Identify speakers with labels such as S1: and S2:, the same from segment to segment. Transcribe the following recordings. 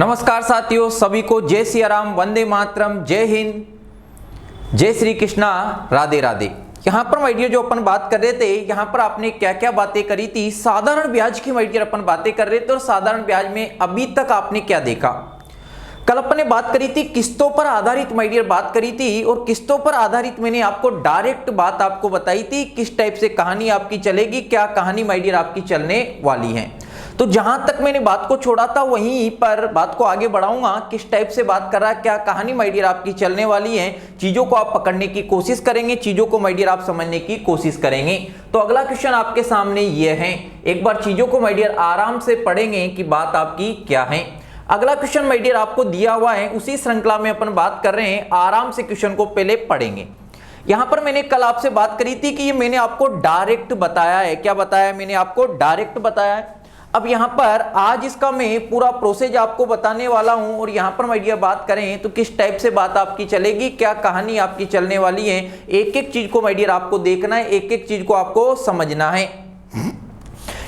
S1: नमस्कार साथियों, सभी को जय सिया राम, वंदे मातरम, जय हिंद, जय श्री कृष्णा, राधे राधे। यहाँ पर माय डियर जो अपन बात कर रहे थे, यहाँ पर आपने क्या क्या बातें करी थी। साधारण ब्याज की माय डियर अपन बातें कर रहे थे और साधारण ब्याज में अभी तक आपने क्या देखा। कल अपन ने बात करी थी किस्तों पर आधारित माय डियर बात करी थी, और किस्तों पर आधारित मैंने आपको डायरेक्ट बात आपको बताई थी किस टाइप से कहानी आपकी चलेगी, क्या कहानी माय डियर आपकी चलने वाली है। तो जहां तक मैंने बात को छोड़ा था वहीं पर बात को आगे बढ़ाऊंगा, किस टाइप से बात कर रहा है, क्या कहानी माय डियर आपकी चलने वाली है। चीजों को आप पकड़ने की कोशिश करेंगे, चीजों को माय डियर आप समझने की कोशिश करेंगे। तो अगला क्वेश्चन आपके सामने ये है, एक बार चीजों को माय डियर आराम से पढ़ेंगे कि बात आपकी क्या है। अगला क्वेश्चन माय डियर आपको दिया हुआ है, उसी श्रृंखला में अपन बात कर रहे हैं। आराम से क्वेश्चन को पहले पढ़ेंगे। यहां पर मैंने कल आपसे बात करी थी कि ये मैंने आपको डायरेक्ट बताया है। क्या बताया? मैंने आपको डायरेक्ट बताया है। अब यहां पर आज इसका मैं पूरा प्रोसेस आपको बताने वाला हूं, और यहां पर माय डियर बात करें तो किस टाइप से बात आपकी चलेगी, क्या कहानी आपकी चलने वाली है। एक एक चीज को माय डियर आपको देखना है, एक एक चीज को आपको समझना है।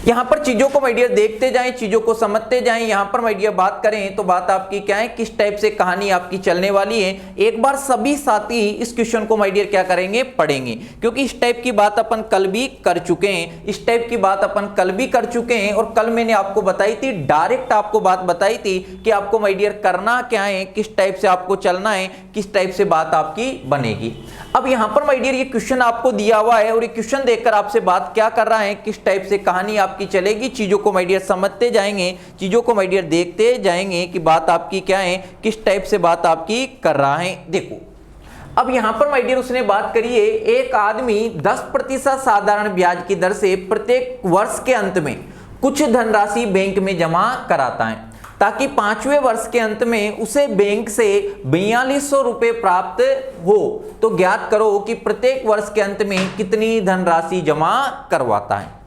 S1: यहां पर चीजों को माय डियर देखते जाएं, चीजों को समझते जाएं। यहां पर माय डियर बात करें तो बात आपकी क्या है, किस टाइप से कहानी आपकी चलने वाली है। एक बार सभी साथी इस क्वेश्चन को माय डियर क्या करेंगे, पढ़ेंगे, क्योंकि इस टाइप की बात अपन कल भी कर चुके हैं। इस टाइप की बात अपन कल भी कर चुके हैं, और कल मैंने आपको बताई थी, डायरेक्ट आपको बात बताई थी कि आपको माय डियर करना क्या है, किस टाइप से आपको चलना है, किस टाइप से बात आपकी बनेगी। अब यहां पर माय डियर ये क्वेश्चन आपको दिया हुआ है, और ये क्वेश्चन देखकर आपसे बात क्या कर रहा है, किस टाइप से कहानी आपकी चलेगी। चीजों को माय डियर समझते जाएंगे, चीजों को माय डियर देखते जाएंगे कि बात आपकी क्या है, किस टाइप से बात आपकी कर रहा है। देखो अब यहां पर माय डियर उसने बात करी है, एक आदमी 10% साधारण ब्याज की दर से प्रत्येक वर्ष के अंत में कुछ धनराशि बैंक में जमा कराता है, ताकि 5वें वर्ष के अंत में उसे बैंक से 4200 रुपए प्राप्त हो। तो ज्ञात करो कि प्रत्येक वर्ष के अंत में कितनी धनराशि जमा करवाता है।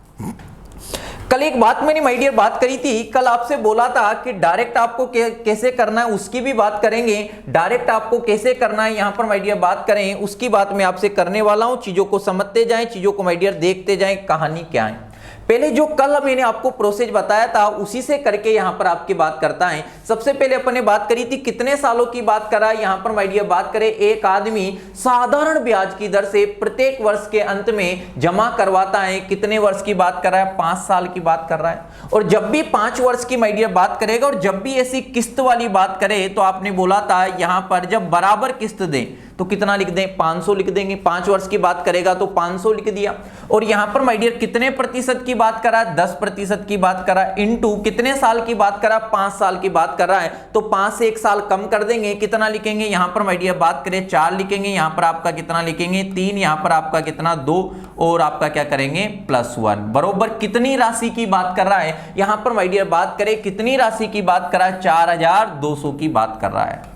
S1: कल एक बात मैंने माय डियर बात करी थी, कल आपसे बोला था कि डायरेक्ट आपको कैसे करना है उसकी भी बात करेंगे। डायरेक्ट आपको कैसे करना है यहां पर माय डियर बात करें, उसकी बात मैं आपसे करने वाला हूं। चीजों को समझते जाएं, चीजों को माय डियर देखते जाएं, कहानी क्या है। पहले जो कल मैंने आपको प्रोसेस बताया था उसी से करके यहां पर आपकी बात करता है। सबसे पहले अपन ने बात करी थी कितने सालों की बात करा। यहां पर माय डियर बात करें, एक आदमी साधारण ब्याज की दर से प्रत्येक वर्ष के अंत में जमा करवाता है। कितने वर्ष की बात कर रहा है? 5 साल की बात कर रहा है। और जब भी 5 वर्ष की माय डियर बात करेगा, और जब भी ऐसी किस्त वाली बात करे, तो आपने बोला था यहां पर जब बराबर किस्त दे तो कितना लिख दें, 500 लिख देंगे। 5 वर्ष की बात करेगा तो 500 लिख दिया। और यहां पर माय डियर कितने प्रतिशत की बात करा? 10% की बात करा, इनटू कितने साल की बात करा? 5 साल की बात कर रहा है, तो 5 से 1 साल कम कर देंगे। कितना लिखेंगे? यहां पर माय डियर बात करें 4 लिखेंगे। यहां पर आपका कितना लिखेंगे? 3। यहां पर आपका कितना? 2। और आपका क्या करेंगे? +1 बरोबर कितनी राशि की बात कर रहा है? यहां पर माय डियर बात करें कितनी राशि की बात कर रहा है? 4200 की बात कर रहा है।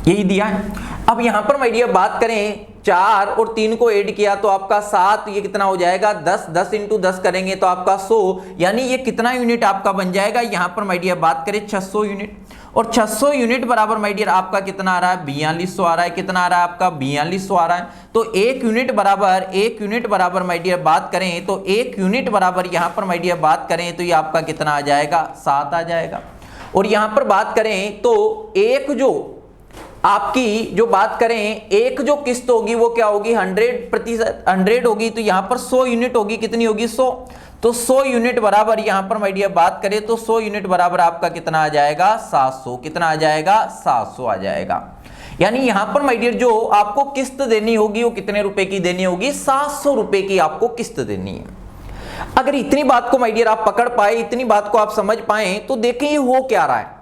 S1: यही दिया है। अब यहां पर माय डियर बात करें, 4 और 3 को ऐड किया तो आपका 7, ये कितना हो जाएगा? 10। 10 × 10 करेंगे तो आपका 100, यानी ये कितना यूनिट आपका बन जाएगा? यहां पर माय डियर बात करें 600 यूनिट। और 600 यूनिट बराबर माय डियर आपका कितना आ रहा है? 4200 आ रहा है। कितना आ रहा है आपका? 4200 आ रहा है। तो 1 यूनिट बराबर माय डियर बात करें तो 1 यूनिट बराबर यहां पर माय डियर बात करें तो ये आपका कितना आ जाएगा? 7 आ जाएगा। और यहां पर बात करें तो एक जो आपकी जो बात करें, एक जो किस्त होगी वो क्या होगी? 100% 100 होगी, तो यहां पर 100 यूनिट होगी। कितनी होगी? 100। तो 100 यूनिट बराबर यहां पर माय डियर बात करें तो 100 यूनिट बराबर आपका कितना आ जाएगा? 700। कितना आ जाएगा? 700 आ जाएगा। यानी यहां पर माय डियर जो आपको किस्त देनी होगी वो कितने रुपए की देनी होगी? 700 रुपए की आपको किस्त देनी है। अगर इतनी बात को माय डियर आप पकड़ पाए, इतनी बात को आप समझ पाए, तो देखें ये हो क्या रहा है।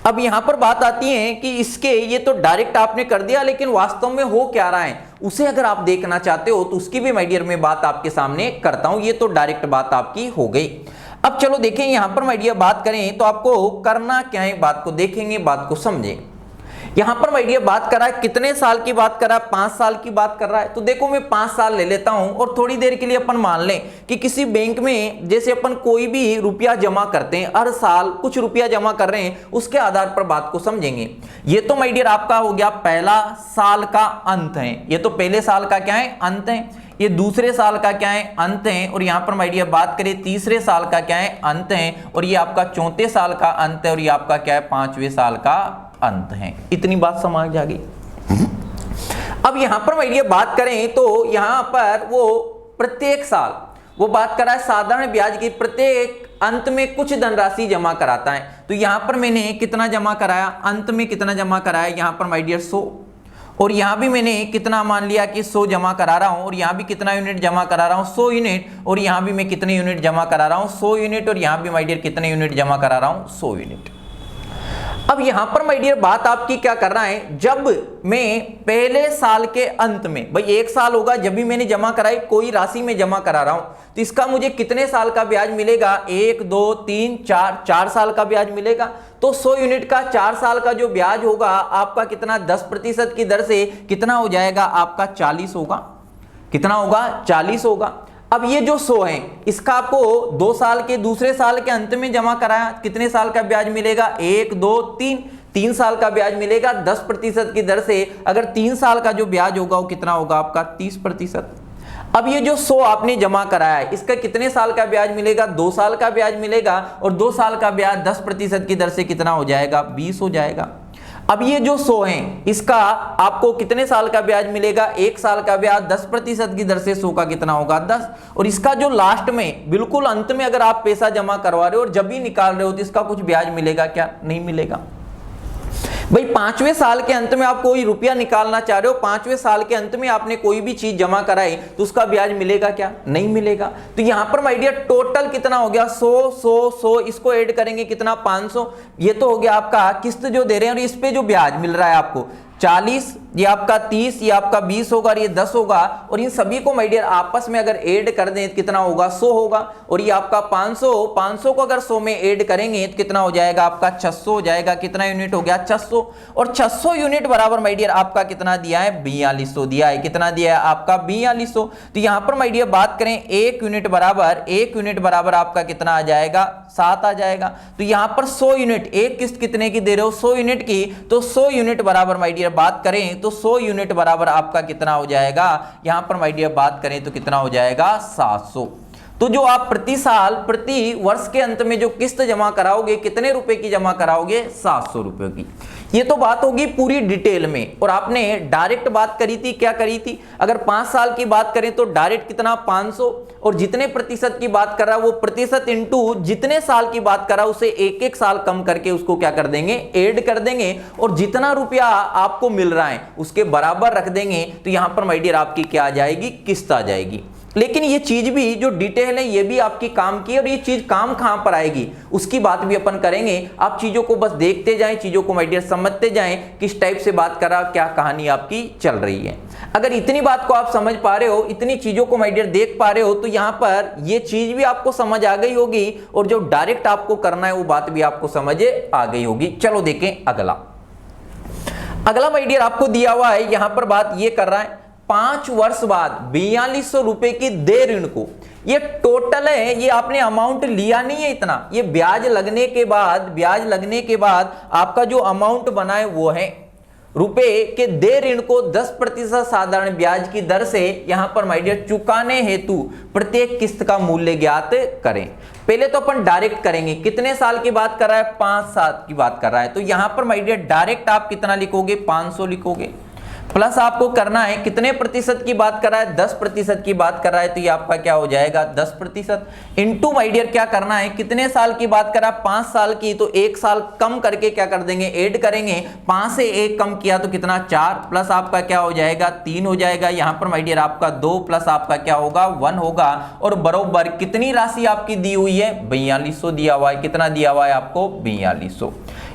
S1: अब यहां पर बात आती है कि इसके ये तो डायरेक्ट आपने कर दिया, लेकिन वास्तव में हो क्या रहा है उसे अगर आप देखना चाहते हो तो उसकी भी माय डियर मैं बात आपके सामने करता हूं। ये तो डायरेक्ट बात आपकी हो गई। अब चलो देखें, यहां पर माय डियर बात करें तो आपको करना क्या है, बात को देखेंगे, बात को समझें। यहां पर माय डियर बात कर रहा है कितने साल की बात कर रहा है? 5 साल की बात कर रहा है। तो देखो मैं 5 साल ले लेता हूं, और थोड़ी देर के लिए अपन मान लें कि किसी बैंक में जैसे अपन कोई भी रुपया जमा करते हैं, हर साल कुछ रुपया जमा कर रहे हैं, उसके आधार पर बात को समझेंगे। ये तो माय डियर आपका हो गया पहला साल का अंत है। ये तो पहले साल का क्या है? अंत है। ये दूसरे साल का क्या है, अंत है। और यहाँ पर माय डियर बात करें तीसरे साल का क्या है, अंत है। और ये आपका चौथे साल का अंत है। और ये आपका क्या है, पांचवें साल का अंत है। इतनी बात समझ आ गई। अब यहां पर माय डियर बात करें तो यहां पर वो प्रत्येक साल वो बात कर रहा है साधारण ब्याज की, प्रत्येक अंत में कुछ धनराशि जमा कराता है। तो यहां पर मैंने कितना जमा कराया, अंत में कितना जमा कराया, यहां पर माय डियर 100। और यहां भी मैंने कितना मान लिया कि 100 जमा करा रहा हूं। और यहां भी कितना यूनिट जमा करा रहा हूं, 100 यूनिट। और यहां भी मैं कितने यूनिट जमा करा रहा हूं, 100 यूनिट। और यहां भी माय डियर कितने यूनिट जमा करा रहा हूं, 100 यूनिट। अब यहां पर माय डियर बात आपकी क्या कर रहा है, जब मैं पहले साल के अंत में, भाई एक साल होगा जब भी मैंने जमा कराई, कोई राशि में जमा करा रहा हूं, तो इसका मुझे कितने साल का ब्याज मिलेगा, 1 2 3 4 साल का ब्याज मिलेगा। तो 100 यूनिट का 4 साल का जो ब्याज होगा आपका कितना, 10% की दर से कितना हो जाएगा आपका 40 होगा। कितना होगा, 40 होगा। अब ये जो 100 है इसका आपको 2 साल के दूसरे साल के अंत में जमा कराया, कितने साल का ब्याज मिलेगा, 1 2 3 साल का ब्याज मिलेगा 10% की दर से। अगर 3 साल का जो ब्याज होगा वो कितना होगा आपका 30%। अब ये जो 100 आपने जमा कराया है इसका कितने साल का ब्याज मिलेगा, 2 साल का ब्याज मिलेगा। और 2 साल का ब्याज 10% की दर से कितना हो जाएगा, 20 हो जाएगा। अब ये जो 100 है इसका आपको कितने साल का ब्याज मिलेगा, 1 साल का ब्याज 10% की दर से 100 का कितना होगा 10। और इसका जो लास्ट में बिल्कुल अंत में अगर आप पैसा जमा करवा रहे हो और जब भी निकाल रहे हो तो इसका कुछ ब्याज मिलेगा क्या, नहीं मिलेगा। भाई 5वें साल के अंत में आप कोई रुपया निकालना चाह रहे हो, 5वें साल के अंत में आपने कोई भी चीज जमा कराई तो उसका ब्याज मिलेगा क्या, नहीं मिलेगा। तो यहां पर माय डियर टोटल कितना हो गया, 100 इसको ऐड करेंगे कितना 500। ये तो हो गया आपका किस्त जो दे रहे हैं और इस पे जो ब्याज मिल रहा है आपको 40, ये आपका 30, ये आपका 20 होगा और ये 10 होगा। और इन सभी को माय डियर आपस में अगर ऐड कर दें तो कितना होगा 100 होगा। और ये आपका 500 को अगर 100 में ऐड करेंगे तो कितना हो जाएगा आपका 600 हो जाएगा। कितना यूनिट हो गया 600। और 600 यूनिट बराबर माय डियर आपका कितना दिया है, 4200 दिया है। कितना दिया है आपका 4200। तो यहां पर माय डियर बात करें 1 यूनिट बराबर आपका कितना आ जाएगा 7 आ जाएगा। तो यहां पर 100 यूनिट, एक किस्त कितने की दे रहे हो 100 यूनिट की, तो 100 यूनिट बराबर माय डियर बात करें तो 100 यूनिट बराबर आपका कितना हो जाएगा, यहां पर माय डियर बात करें तो कितना हो जाएगा 700। तो जो आप प्रति साल प्रति वर्ष के अंत में जो किस्त जमा कराओगे कितने रुपए की जमा कराओगे, 700 रुपए की। ये तो बात होगी पूरी डिटेल में। और आपने डायरेक्ट बात करी थी, क्या करी थी, अगर 5 साल की बात करें तो डायरेक्ट कितना 500। और जितने प्रतिशत की बात कर रहा है वो प्रतिशत इंटू जितने साल की बात कर रहा है उसे एक साल कम करके उसको क्या कर देंगे, ऐड कर देंगे। और जितना रुपया आपको मिल रहा है उसके बराबर रख देंगे। तो यहां पर माय डियर आपकी क्या आ जाएगी, किस्त आ जाएगी। लेकिन ये चीज भी जो डिटेल है ये भी आपकी काम की, और ये चीज काम कहां पर आएगी उसकी बात भी अपन करेंगे। आप चीजों को बस देखते जाएं, चीजों को माय डियर समझते जाएं, किस टाइप से बात कर रहा, क्या कहानी आपकी चल रही है। अगर इतनी बात को आप समझ पा रहे हो, इतनी चीजों को माय डियर देख पा रहे हो, तो यहां पर ये चीज भी आपको समझ आ गई होगी और जो डायरेक्ट आपको करना है वो बात भी आपको समझ आ गई होगी। चलो देखें अगला माय डियर आपको दिया हुआ है, यहां पर बात ये कर रहा है 5 वर्ष बाद 4200 रुपए की दे ऋण को। ये टोटल है, ये आपने अमाउंट लिया नहीं है इतना, ये ब्याज लगने के बाद आपका जो अमाउंट बना है वो है रुपए के दे ऋण को 10% साधारण ब्याज की दर से यहां पर माय डियर चुकाने हेतु प्रत्येक किस्त का मूल्य ज्ञात करें। पहले तो अपन डायरेक्ट करेंगे, कितने साल की बात कर रहा है, 5 साल की बात कर रहा है। तो यहां पर माय डियर डायरेक्ट आप कितना लिखोगे, 500 लिखोगे। प्लस आपको करना है कितने प्रतिशत की बात कर रहा है, 10% की बात कर रहा है। तो ये आपका क्या हो जाएगा 10% इंटू माय डियर क्या करना है, कितने साल की बात कर रहा है, 5 साल की। तो 1 साल कम करके क्या कर देंगे, ऐड करेंगे। 5 से 1 कम किया तो कितना 4, प्लस आपका क्या हो जाएगा 3 हो जाएगा। यहां पर माय डियर आपका 2 प्लस आपका क्या होगा 1 होगा। और बरोबर कितनी राशि आपकी दी हुई है, 4200 दिया हुआ है। कितना दिया हुआ है आपको, 4200।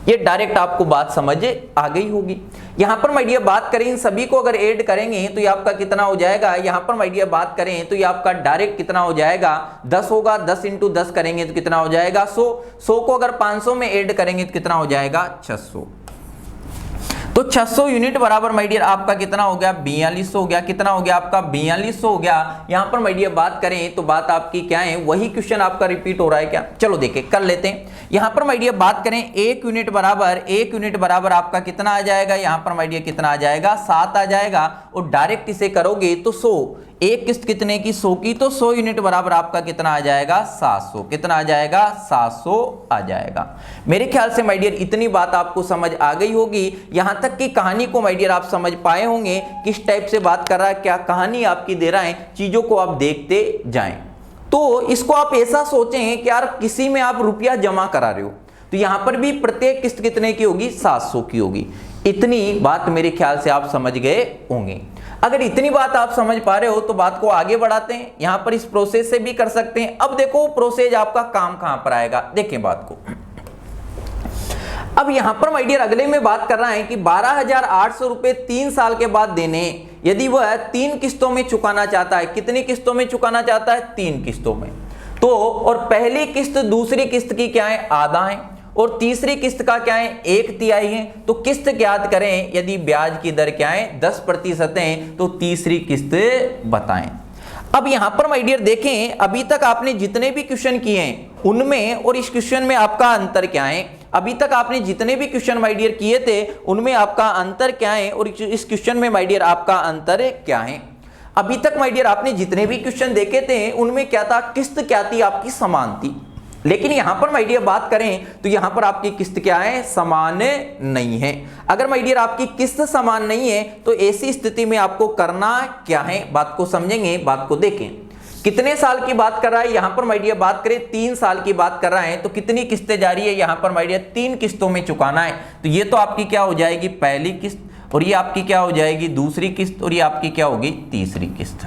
S1: ये डायरेक्ट आपको बात समझ आ गई होगी। यहां पर माय डियर बात करें इन सभी को अगर ऐड करेंगे तो ये आपका कितना हो जाएगा, यहां पर माय डियर बात करें तो ये आपका डायरेक्ट कितना हो जाएगा 10 होगा। 10 इंटू 10 करेंगे तो कितना हो जाएगा 100। 100 को अगर 500 में ऐड करेंगे तो कितना हो जाएगा 600। तो 600 यूनिट बराबर माय डियर आपका कितना हो गया, 4200 हो गया। कितना हो गया आपका 4200 हो गया। यहां पर माय डियर बात करें तो बात आपकी क्या है, वही क्वेश्चन आपका रिपीट हो रहा है क्या, चलो देखें कर लेते हैं। यहां पर माय डियर बात करें 1 यूनिट बराबर आपका कितना आ जाएगा, यहां पर माय डियर कितना आ जाएगा 7 आ जाएगा। और डायरेक्ट इसे करोगे तो 100 एक किस्त कितने की, 100 की, तो 100 यूनिट बराबर आपका कितना आ जाएगा, 700। कितना आ जाएगा, 700 आ जाएगा। मेरे ख्याल से माय डियर इतनी बात आपको समझ आ गई होगी। यहां तक की कहानी को माय डियर आप समझ पाए होंगे, किस टाइप से बात कर रहा है, क्या कहानी आपकी दे रहा है, चीजों को आप देखते जाएं। तो इसको आप ऐसा सोचें कि यार किसी में आप रुपया जमा करा रहे हो, तो यहां पर भी प्रत्येक किस्त कितने की होगी, 700 की होगी। इतनी बात मेरे ख्याल से आप समझ गए होंगे। अगर इतनी बात आप समझ पा रहे हो तो बात को आगे बढ़ाते हैं। यहां पर इस प्रोसेस से भी कर सकते हैं। अब देखो प्रोसेस आपका काम कहां पर आएगा, देखें बात को। अब यहां पर माय डियर अगले में बात कर रहा है कि 12,800 रुपए 3 साल के बाद देने, यदि वह 3 किस्तों में चुकाना चाहता है। कितनी किस्तों में चुकाना चाहता है, 3 किस्तों में। तो और पहली किस्त दूसरी किस्त की क्या है, आधा है, और तीसरी किस्त का क्या है, 1/3 है। तो किस्त ज्ञात करें, यदि ब्याज की दर क्या है, 10% है, तो तीसरी किस्त बताएं। अब यहां पर माय डियर देखें, अभी तक आपने जितने भी क्वेश्चन किए हैं उनमें और इस क्वेश्चन में आपका अंतर क्या है। अभी तक आपने जितने भी क्वेश्चन माय डियर किए थे उनमें आपका अंतर क्या है और इस क्वेश्चन में माय डियर आपका अंतर क्या है। अभी तक माय डियर आपने जितने भी क्वेश्चन देखे थे उनमें क्या था, किस्त क्या थी, आपकी समान थी। लेकिन यहां पर माय डियर बात करें तो यहां पर आपकी किस्त क्या है, समान नहीं है। अगर माय डियर आपकी किस्त समान नहीं है तो ऐसी स्थिति में आपको करना क्या है, बात को समझेंगे, बात को देखें। कितने साल की बात कर रहा है, यहां पर माय डियर बात करें 3 साल की बात कर रहा है। तो कितनी किस्तें जारी है, यहां पर माय डियर 3 किस्तों में चुकाना है। तो ये तो आपकी क्या हो जाएगी, पहली किस्त, और ये आपकी क्या हो जाएगी, दूसरी किस्त, और ये आपकी क्या होगी, तीसरी किस्त।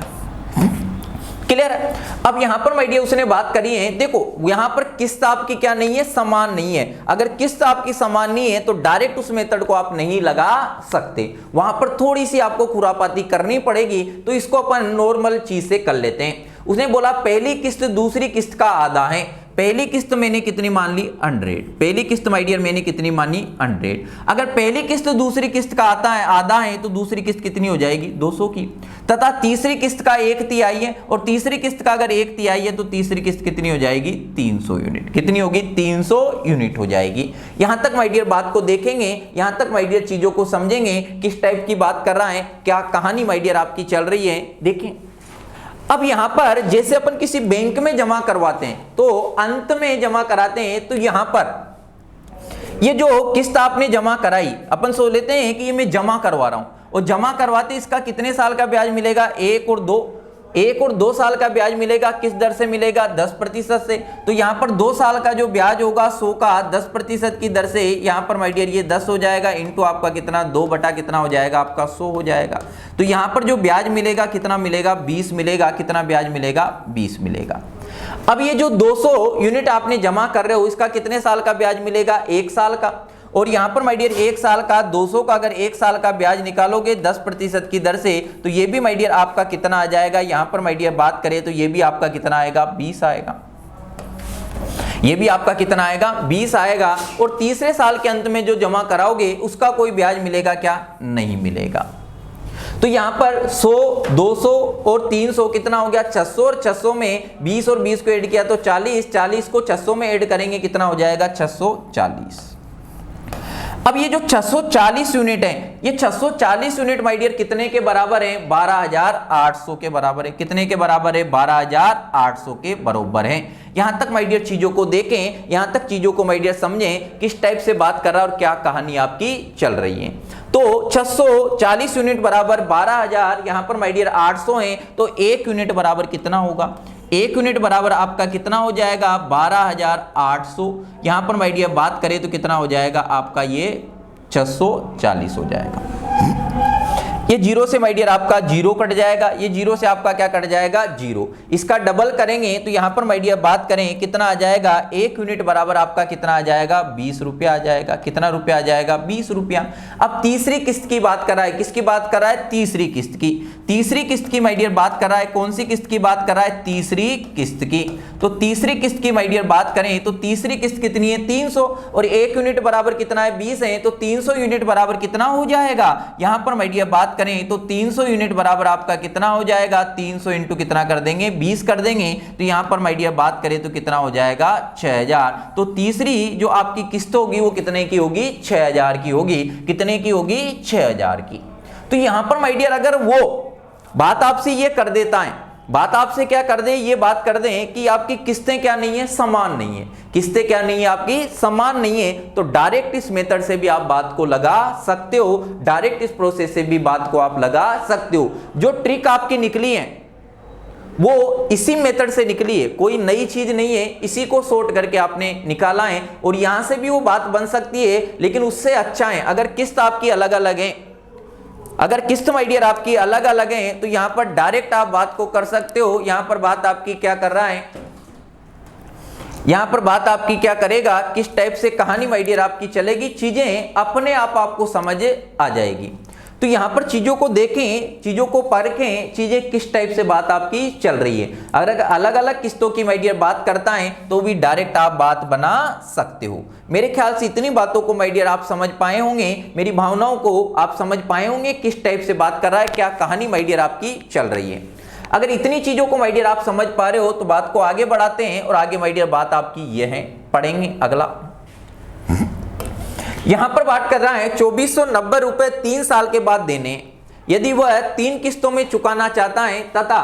S1: क्लियर है। अब यहां पर माय डियर उसने बात करी है, देखो यहां पर किस्त आपकी क्या नहीं है, समान नहीं है। अगर किस्त आपकी समान नहीं है तो डायरेक्ट उस मेथड को आप नहीं लगा सकते, वहां पर थोड़ी सी आपको खुरापाती करनी पड़ेगी। तो इसको अपन नॉर्मल चीज से कर लेते हैं। उसने बोला पहली किस्त दूसरी किस्त का आधा है। पहली किस्त मैंने कितनी मान ली, 100। पहली किस्त माय डियर मैंने कितनी मानी, 100। अगर पहली किस्त दूसरी किस्त का आता है आधा है तो दूसरी किस्त कितनी हो जाएगी, 200 की। तथा तीसरी किस्त का 1/3 है, और तीसरी किस्त का अगर 1/3 है तो तीसरी किस्त कितनी हो जाएगी, 300 यूनिट। कितनी होगी, 300 यूनिट हो जाएगी। यहां तक माय डियर बात को देखेंगे, यहां तक माय डियर चीजों को समझेंगे, किस टाइप की बात कर रहा है, क्या कहानी माय डियर आपकी चल रही है, देखें। अब यहां पर जैसे अपन किसी बैंक में जमा करवाते हैं तो अंत में जमा कराते हैं, तो यहां पर ये जो किस्त आपने जमा कराई, अपन सोच लेते हैं कि ये मैं जमा करवा रहा हूं, और जमा करवाते इसका कितने साल का ब्याज मिलेगा, 1 और 2 साल का ब्याज मिलेगा। किस दर से मिलेगा, 10% से। तो यहां पर 2 साल का जो ब्याज होगा 100 का 10% की दर से, यहां पर माय डियर ये 10 हो जाएगा, इंटू आपका कितना, 2 बटा कितना हो जाएगा, आपका 100 हो जाएगा। तो यहां पर जो ब्याज मिलेगा कितना मिलेगा, 20 मिलेगा। कितना ब्याज मिलेगा, 20 मिलेगा। अब ये जो 200 यूनिट आपने जमा कर रहे हो इसका कितने साल का ब्याज मिलेगा, 1 साल का। और यहां पर माय डियर 1 साल का 200 का अगर 1 साल का ब्याज निकालोगे 10% की दर से, तो ये भी माय डियर आपका कितना आ जाएगा, यहां पर माय डियर बात करें तो ये भी आपका कितना आएगा, 20 आएगा। ये भी आपका कितना आएगा, 20 आएगा। और तीसरे साल के अंत में जो जमा कराओगे उसका कोई ब्याज मिलेगा क्या, नहीं मिलेगा। तो यहां पर 100, 200 और 300 कितना हो गया, 600, और 600 में 20 और 20 को ऐड किया तो 40, 40 को 600 में ऐड करेंगे कितना हो जाएगा, 640। अब ये जो 640 यूनिट है, ये 640 यूनिट माय डियर कितने के बराबर है, 12,800 के बराबर है। कितने के बराबर है, 12,800 के बराबर है। यहां तक माय डियर चीजों को देखें, यहां तक चीजों को माय डियर समझें, किस टाइप से बात कर रहा है और क्या कहानी आपकी चल रही है। तो 640 यूनिट बराबर 12,000, यहां पर माय डियर 800 है, तो 1 यूनिट बराबर कितना होगा, 1 यूनिट बराबर आपका कितना हो जाएगा, 12,800। यहां पर माय डियर बात करें तो कितना हो जाएगा आपका, ये 640 हो जाएगा। ये जीरो से माय डियर आपका जीरो कट जाएगा, ये जीरो से आपका क्या कट जाएगा, जीरो। इसका डबल करेंगे तो यहां पर माय डियर बात करें कितना आ जाएगा, 1 यूनिट बराबर आपका कितना आ जाएगा, 20 रुपया आ जाएगा। कितना रुपया आ जाएगा, 20 रुपया। अब तीसरी किस्त की बात कर रहा है, किसकी बात कर रहा है, तीसरी किस्त की। तीसरी किस्त की माय डियर बात कर रहा है, कौन सी किस्त की बात कर रहा है, तीसरी किस्त की। तो तीसरी किस्त की माय डियर बात करें तो तीसरी किस्त कितनी है, 300, और 1 यूनिट बराबर कितना है, 20 है, तो 300 यूनिट बराबर कितना हो जाएगा, यहां पर माय डियर बात करें तो 300 यूनिट बराबर आपका कितना हो जाएगा, 300 इंटू कितना कर देंगे, 20 कर देंगे। तो यहां पर माय डियर बात करें तो कितना हो जाएगा, 6000। तो तीसरी जो आपकी किस्त होगी वो कितने की होगी, 6000 की होगी। कितने की होगी, 6000 की। तो यहां पर माय डियर अगर वो बात आपसे ये कर देता है, बात आपसे क्या कर दे, ये बात कर दें कि आपकी किस्तें क्या नहीं है, समान नहीं है, किस्तें क्या नहीं है आपकी, समान नहीं है, तो डायरेक्ट इस मेथड से भी आप बात को लगा सकते हो, डायरेक्ट इस प्रोसेस से भी बात को आप लगा सकते हो। जो ट्रिक आपकी निकली है वो इसी मेथड से निकली है, कोई नई चीज नहीं है, इसी को सॉर्ट करके आपने निकाला है और यहां से भी वो बात बन सकती है, लेकिन उससे अच्छा है अगर किस्त आपकी अलग अलग है, अगर किस्त माय डियर आपकी अलग अलग है तो यहां पर डायरेक्ट आप बात को कर सकते हो। यहां पर बात आपकी क्या कर रहा है, यहां पर बात आपकी क्या करेगा, किस टाइप से कहानी माय डियर आपकी चलेगी, चीजें अपने आप आपको समझ आ जाएगी। तो यहां पर चीजों को देखें, चीजों को परखें, चीजें किस टाइप से बात आपकी चल रही है। अगर अलग अलग किस्तों की माय डियर बात करता है तो भी डायरेक्ट आप बात बना सकते हो। मेरे ख्याल से इतनी बातों को माय डियर आप समझ पाए होंगे, मेरी भावनाओं को आप समझ पाए होंगे, किस टाइप से बात कर रहा है, क्या कहानी माय डियर आपकी चल रही है। अगर इतनी चीजों को माय डियर आप समझ पा रहे हो तो बात को आगे बढ़ाते हैं और आगे माय डियर बात आपकी ये है, पढ़ेंगे अगला। यहां पर बात कर रहा है 2490 रुपए 3 साल के बाद देने, यदि वह 3 किस्तों में चुकाना चाहता है तथा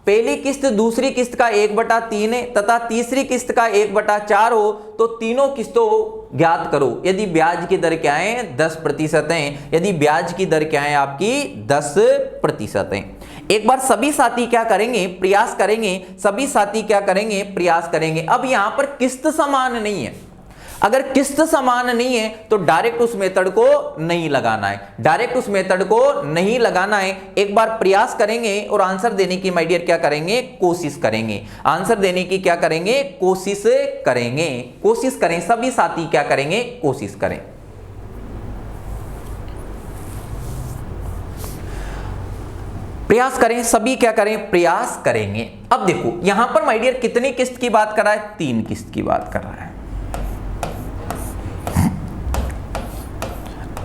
S1: पहली किस्त दूसरी किस्त का 1/3 है तथा तीसरी किस्त का 1/4 हो तो तीनों किस्तों ज्ञात करो। यदि ब्याज की दर क्या है, 10% है, यदि ब्याज की दर क्या है आपकी 10% है। एक बार सभी साथी क्या करेंगे, प्रयास करेंगे, सभी साथी क्या करेंगे, प्रयास करेंगे। अब यहां पर किस्त समान नहीं है, अगर किस्त समान नहीं है तो डायरेक्ट उस मेथड को नहीं लगाना है, डायरेक्ट उस मेथड को नहीं लगाना है। एक बार प्रयास करेंगे और आंसर देने की माय डियर क्या करेंगे, कोशिश करेंगे, आंसर देने की क्या करेंगे, कोशिश करेंगे, कोशिश करें, सभी साथी क्या करेंगे, कोशिश करें। प्रयास करें, सभी क्या करें, प्रयास करेंगे। अब देखो यहां पर माय डियर कितनी किस्त की बात कर रहा है, 3 किस्त की बात कर रहा है।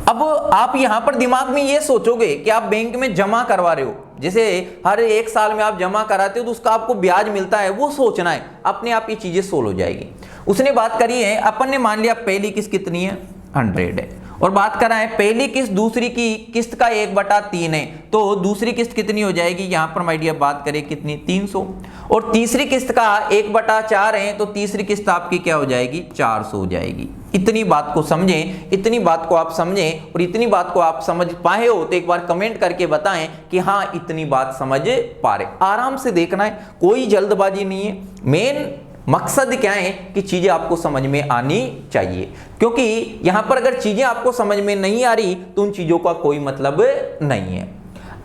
S1: अब आप यहां पर दिमाग में ये सोचोगे कि आप बैंक में जमा करवा रहे हो, जैसे हर 1 साल में आप जमा कराते हो तो उसका आपको ब्याज मिलता है, वो सोचना है, अपने आप ये चीजें सोल्व हो जाएगी। उसने बात करी है, अपन ने मान लिया पहली किस्त कितनी है, 100 है, और बात कर रहा है पहली किस्त दूसरी की किस्त का 1/3 है, तो दूसरी किस्त कितनी हो जाएगी, यहां पर माय डियर बात करें कितनी, 300, और तीसरी किस्त का 1/4 है तो तीसरी किस्त आपकी क्या हो जाएगी, 400 हो जाएगी। इतनी बात को समझें, इतनी बात को आप समझें, और इतनी बात को आप समझ पाए हो तो एक बार कमेंट करके बताएं कि हाँ इतनी बात समझ पा रहे। आराम से देखना है, कोई जल्दबाजी नहीं है, मेन मकसद क्या है कि चीजें आपको समझ में आनी चाहिए, क्योंकि यहां पर अगर चीजें आपको समझ में नहीं आ रही तो उन चीजों का कोई मतलब नहीं है।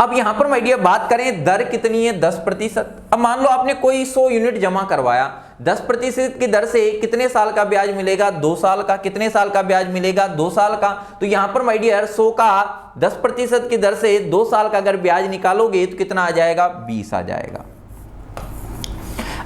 S1: अब यहां पर माय डियर बात करें, दर कितनी है, 10%। अब मान लो आपने कोई 100 यूनिट जमा करवाया, 10% की दर से कितने साल का ब्याज मिलेगा, 2 साल का। कितने साल का ब्याज मिलेगा, 2 साल का। तो यहां पर माय डियर 100 का 10% की दर से 2 साल का अगर ब्याज निकालोगे तो कितना आ जाएगा, 20 आ जाएगा।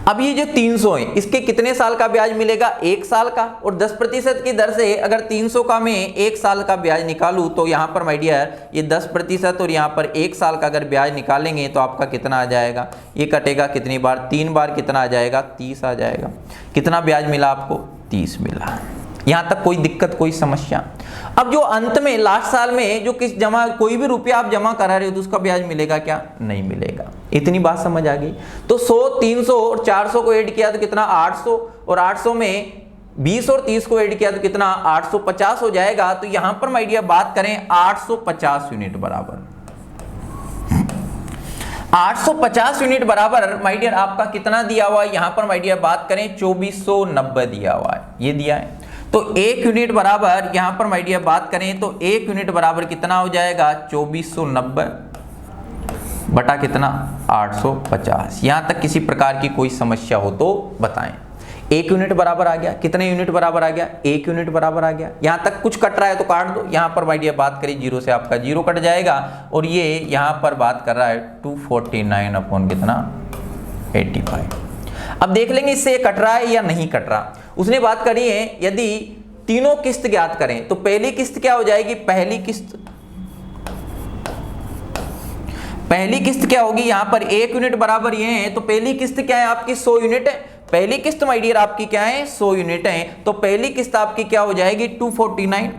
S1: अब ये जो 300 है इसके कितने साल का ब्याज मिलेगा, 1 साल का, और 10% की दर से अगर 300 का मैं 1 साल का ब्याज निकालूं तो यहां पर माय डियर ये 10% और यहां पर 1 साल का अगर ब्याज निकालेंगे तो आपका कितना आ जाएगा, ये कटेगा कितनी बार, 3 बार, कितना आ जाएगा, 30 आ जाएगा। कितना ब्याज मिला आपको, 30 मिला। यहां तक कोई दिक्कत, कोई समस्या। अब जो अंत में लास्ट साल में जो किस जमा कोई भी रुपया आप जमा करा रहे हो तो उसका ब्याज मिलेगा क्या, नहीं मिलेगा। इतनी बात समझ आ गई। तो 100, 300 और 400 को ऐड किया तो कितना, 800, और 800 में 20 और 30 को ऐड किया तो कितना, 850 हो जाएगा। तो यहां पर माय डियर बात करें 850 यूनिट बराबर, 850 यूनिट बराबर माय डियर आपका कितना दिया हुआ है, यहां पर माय डियर बात करें 2490 दिया हुआ है, ये दिया है। तो 1 यूनिट बराबर यहां पर माय डियर बात करें तो 1 यूनिट बराबर कितना हो जाएगा, 2490 बटा कितना, 850। यहां तक किसी प्रकार की कोई समस्या हो तो बताएं। 1 यूनिट बराबर आ गया, कितने यूनिट बराबर आ गया, 1 यूनिट बराबर आ गया। यहां तक कुछ कट रहा है तो काट दो। यहां पर माय डियर बात करें 0 से आपका 0 कट जाएगा, और ये यहां पर बात कर रहा है 249 अपॉन कितना, 85। अब देख लेंगे इससे ये कट रहा है या नहीं कट रहा। उसने बात करी है यदि तीनों किस्त ज्ञात करें तो पहली किस्त क्या हो जाएगी, पहली किस्त क्या होगी, यहां पर 1 यूनिट बराबर ये है, तो पहली किस्त क्या है आपकी, 100 यूनिट है। पहली किस्त माय डियर आपकी क्या है, 100 यूनिट है। तो पहली किस्त आपकी क्या हो जाएगी, 249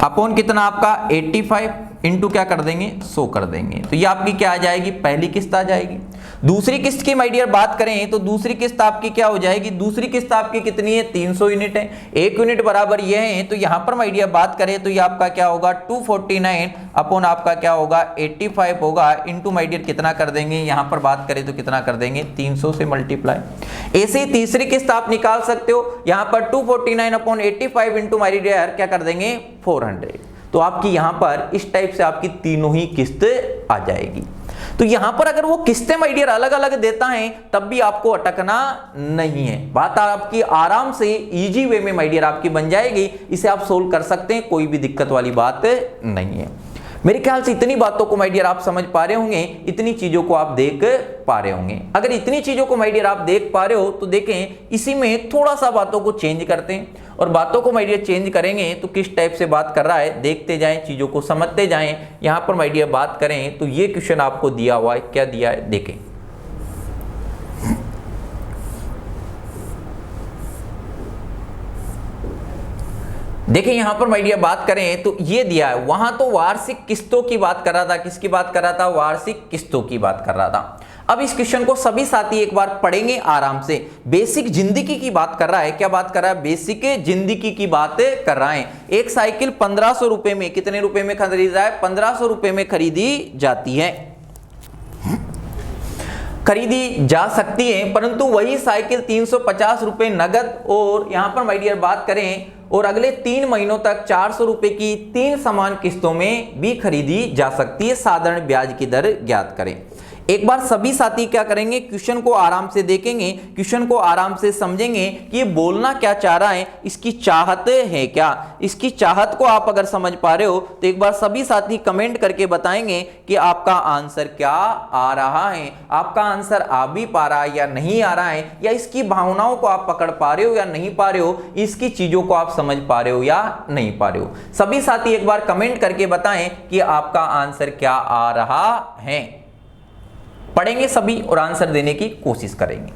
S1: अपॉन कितना आपका, 85। इनटू क्या कर देंगे 100 कर देंगे, तो ये आपकी क्या आ जाएगी, पहली किस्त आ जाएगी। दूसरी किस्त की माय डियर बात करें तो दूसरी किस्त आपकी क्या हो जाएगी, दूसरी किस्त आपकी कितनी है 300 यूनिट है, 1 यूनिट बराबर ये है, तो यहां पर माय डियर बात करें तो ये आपका क्या होगा 249 अपॉन आपका क्या होगा 85 होगा, इनटू माय डियर कितना कर देंगे, यहां पर बात करें तो कितना कर देंगे 300 से मल्टीप्लाई। ऐसे ही तीसरी किस्त आप निकाल सकते हो, यहां पर 249 अपॉन 85 इनटू माय डियर क्या कर देंगे 400, तो आपकी यहां पर इस टाइप से आपकी तीनों ही किस्त आ जाएगी। तो यहां पर अगर वो किस्तें माय डियर अलग अलग देता है तब भी आपको अटकना नहीं है, बात आपकी आराम से इजी वे में माय डियर आपकी बन जाएगी, इसे आप सोल्व कर सकते हैं, कोई भी दिक्कत वाली बात नहीं है। मेरे ख्याल से इतनी बातों को माय डियर आप समझ पा रहे होंगे, इतनी चीजों को आप देख पा रहे होंगे। अगर इतनी चीजों को माय डियर आप देख पा रहे हो तो देखें इसी में थोड़ा सा बातों को चेंज करते हैं, और बातों को माय डियर चेंज करेंगे तो किस टाइप से बात कर रहा है देखते जाएं, चीजों को समझते जाएं। यहां पर माय डियर बात करें तो ये क्वेश्चन आपको दिया हुआ है, क्या दिया है देखें। देखिए यहां पर माय डियर बात करें तो ये दिया है, वहां तो वार्षिक किस्तों की बात कर रहा था, किसकी बात कर रहा था, वार्षिक किस्तों की बात कर रहा था। अब इस क्वेश्चन को सभी साथी एक बार पढ़ेंगे आराम से, बेसिक जिंदगी की बात कर रहा है, क्या बात कर रहा है, बेसिक जिंदगी की बात कर रहा है। एक साइकिल 1500 रुपए में, कितने रुपए में खरीद रहा है, 1500 रुपए में खरीदी जाती है, खरीदी जा सकती है, परंतु वही साइकिल 350 रुपए नगद और यहां पर माय डियर बात करें और अगले 3 महीनों तक 400 रुपए की 3 समान किस्तों में भी खरीदी जा सकती है, साधारण ब्याज की दर ज्ञात करें। एक बार सभी साथी क्या करेंगे, क्वेश्चन को आराम से देखेंगे, क्वेश्चन को आराम से समझेंगे कि ये बोलना क्या चाह रहा है, इसकी चाहत है क्या, इसकी चाहत को आप अगर समझ पा रहे हो तो एक बार सभी साथी कमेंट करके बताएंगे कि आपका आंसर क्या आ रहा है, आपका आंसर आ भी पा रहा है या नहीं आ रहा है, या इसकी भावनाओं को आप पकड़ पा रहे हो या नहीं पा रहे हो, इसकी चीजों को आप समझ पा रहे हो या नहीं पा रहे हो। सभी साथी एक बार कमेंट करके बताएं कि आपका आंसर क्या आ रहा है। पढ़ेंगे सभी और आंसर देने की कोशिश करेंगे।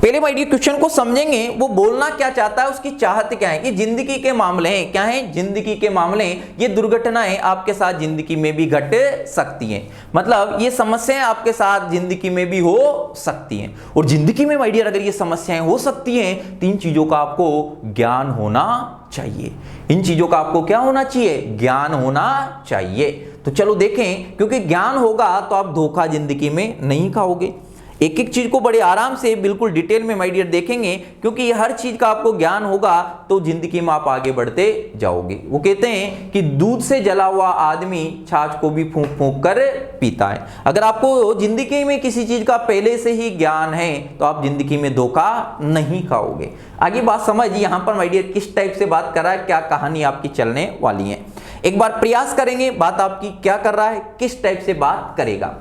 S1: पहले माय डियर क्वेश्चन को समझेंगे, वो बोलना क्या चाहता है, उसकी चाहत क्या है, कि जिंदगी के मामले हैं, क्या है, जिंदगी के मामले, ये दुर्घटनाएं आपके साथ जिंदगी में भी घट सकती हैं, मतलब ये समस्याएं आपके साथ जिंदगी में भी हो सकती हैं, और जिंदगी में माय डियर अगर ये समस्याएं हो सकती हैं, 3 चीजों का आपको ज्ञान होना चाहिए। इन चीजों का आपको क्या होना चाहिए, ज्ञान होना चाहिए। तो चलो देखें, क्योंकि ज्ञान होगा तो आप धोखा जिंदगी में नहीं खाओगे। एक एक चीज को बड़े आराम से बिल्कुल डिटेल में माय डियर देखेंगे, क्योंकि ये हर चीज का आपको ज्ञान होगा तो जिंदगी में आप आगे बढ़ते जाओगे। वो कहते हैं कि दूध से जला हुआ आदमी छाछ को भी फूंक फूंक कर पीता है। अगर आपको जिंदगी में किसी चीज का पहले से ही ज्ञान है तो आप जिंदगी में धोखा नहीं खाओगे। आगे बात समझ, यहां पर माय डियर किस टाइप से बात कर रहा है, क्या कहानी आपकी चलने वाली है, एक बार प्रयास करेंगे, बात आपकी क्या कर रहा है, किस टाइप से बात करेगा।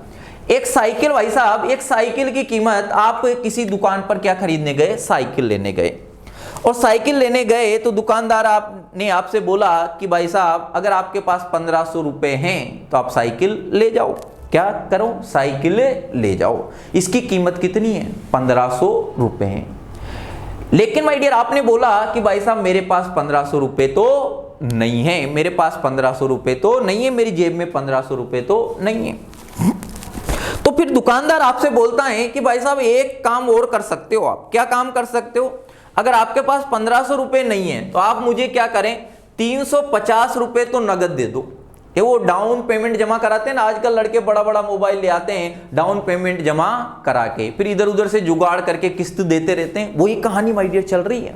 S1: एक साइकिल, भाई साहब एक साइकिल की कीमत, आप किसी दुकान पर क्या खरीदने गए, साइकिल लेने गए, और साइकिल लेने गए तो दुकानदार ने आपसे बोला कि भाई साहब अगर आपके पास 1500 रुपए हैं तो आप साइकिल ले जाओ, क्या करो, साइकिल ले जाओ। इसकी कीमत कितनी है, 1500 रुपए है। लेकिन माय डियर आपने बोला कि भाई साहब मेरे पास 1500 रुपए तो नहीं है, मेरे पास 1500 रुपए तो नहीं है, मेरी जेब में 1500 रुपए तो नहीं है। तो फिर दुकानदार आपसे बोलता है कि भाई साहब एक काम और कर सकते हो आप, क्या काम कर सकते हो, अगर आपके पास 1500 रुपए नहीं है तो आप मुझे क्या करें, 350 रुपए तो नगद दे दो। ये वो डाउन पेमेंट जमा कराते हैं ना, आजकल लड़के बड़ा बड़ा मोबाइल ले आते हैं, डाउन पेमेंट जमा करा के फिर इधर उधर से जुगाड़ करके किस्त देते रहते हैं, वही कहानी माय डियर चल रही है।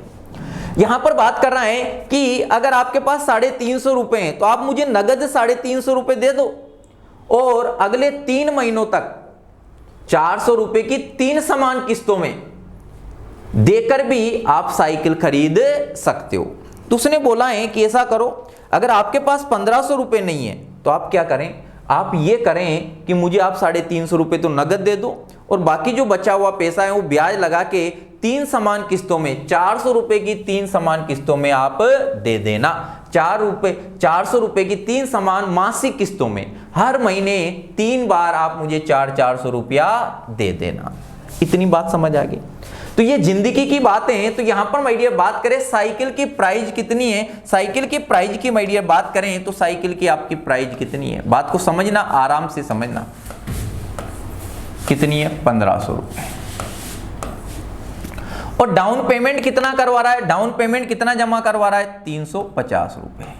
S1: यहां पर बात कर रहा है कि अगर आपके पास 350 रुपए हैं तो आप मुझे नगद 350 रुपए दे दो, और अगले 3 महीनों तक 400 रुपए की 3 समान किस्तों में देकर भी आप साइकिल खरीद सकते हो। तो उसने बोला है कि ऐसा करो, अगर आपके पास 1500 रुपए नहीं है तो आप क्या करें, आप ये करें कि मुझे आप 350 रुपए तो नगद दे दो, और बाकी जो बचा हुआ पैसा है वो ब्याज लगा के 3 समान किस्तों में 400 रुपए की 3 समान किस्तों में आप दे देना। 400 रुपए की 3 समान मासिक किस्तों में हर महीने 3 बार आप मुझे 400 रुपया दे देना। इतनी बात समझ आ गई। तो ये जिंदगी की बातें हैं। तो यहां पर माय डियर बात करें साइकिल की प्राइस कितनी है, साइकिल की प्राइस की माय डियर बात करें तो साइकिल की आपकी प्राइस कितनी है, बात को समझना, आराम से समझना। कितनी है? 1500 रुपए। और डाउन पेमेंट कितना करवा रहा है, डाउन पेमेंट कितना जमा करवा रहा है? 350 रुपए।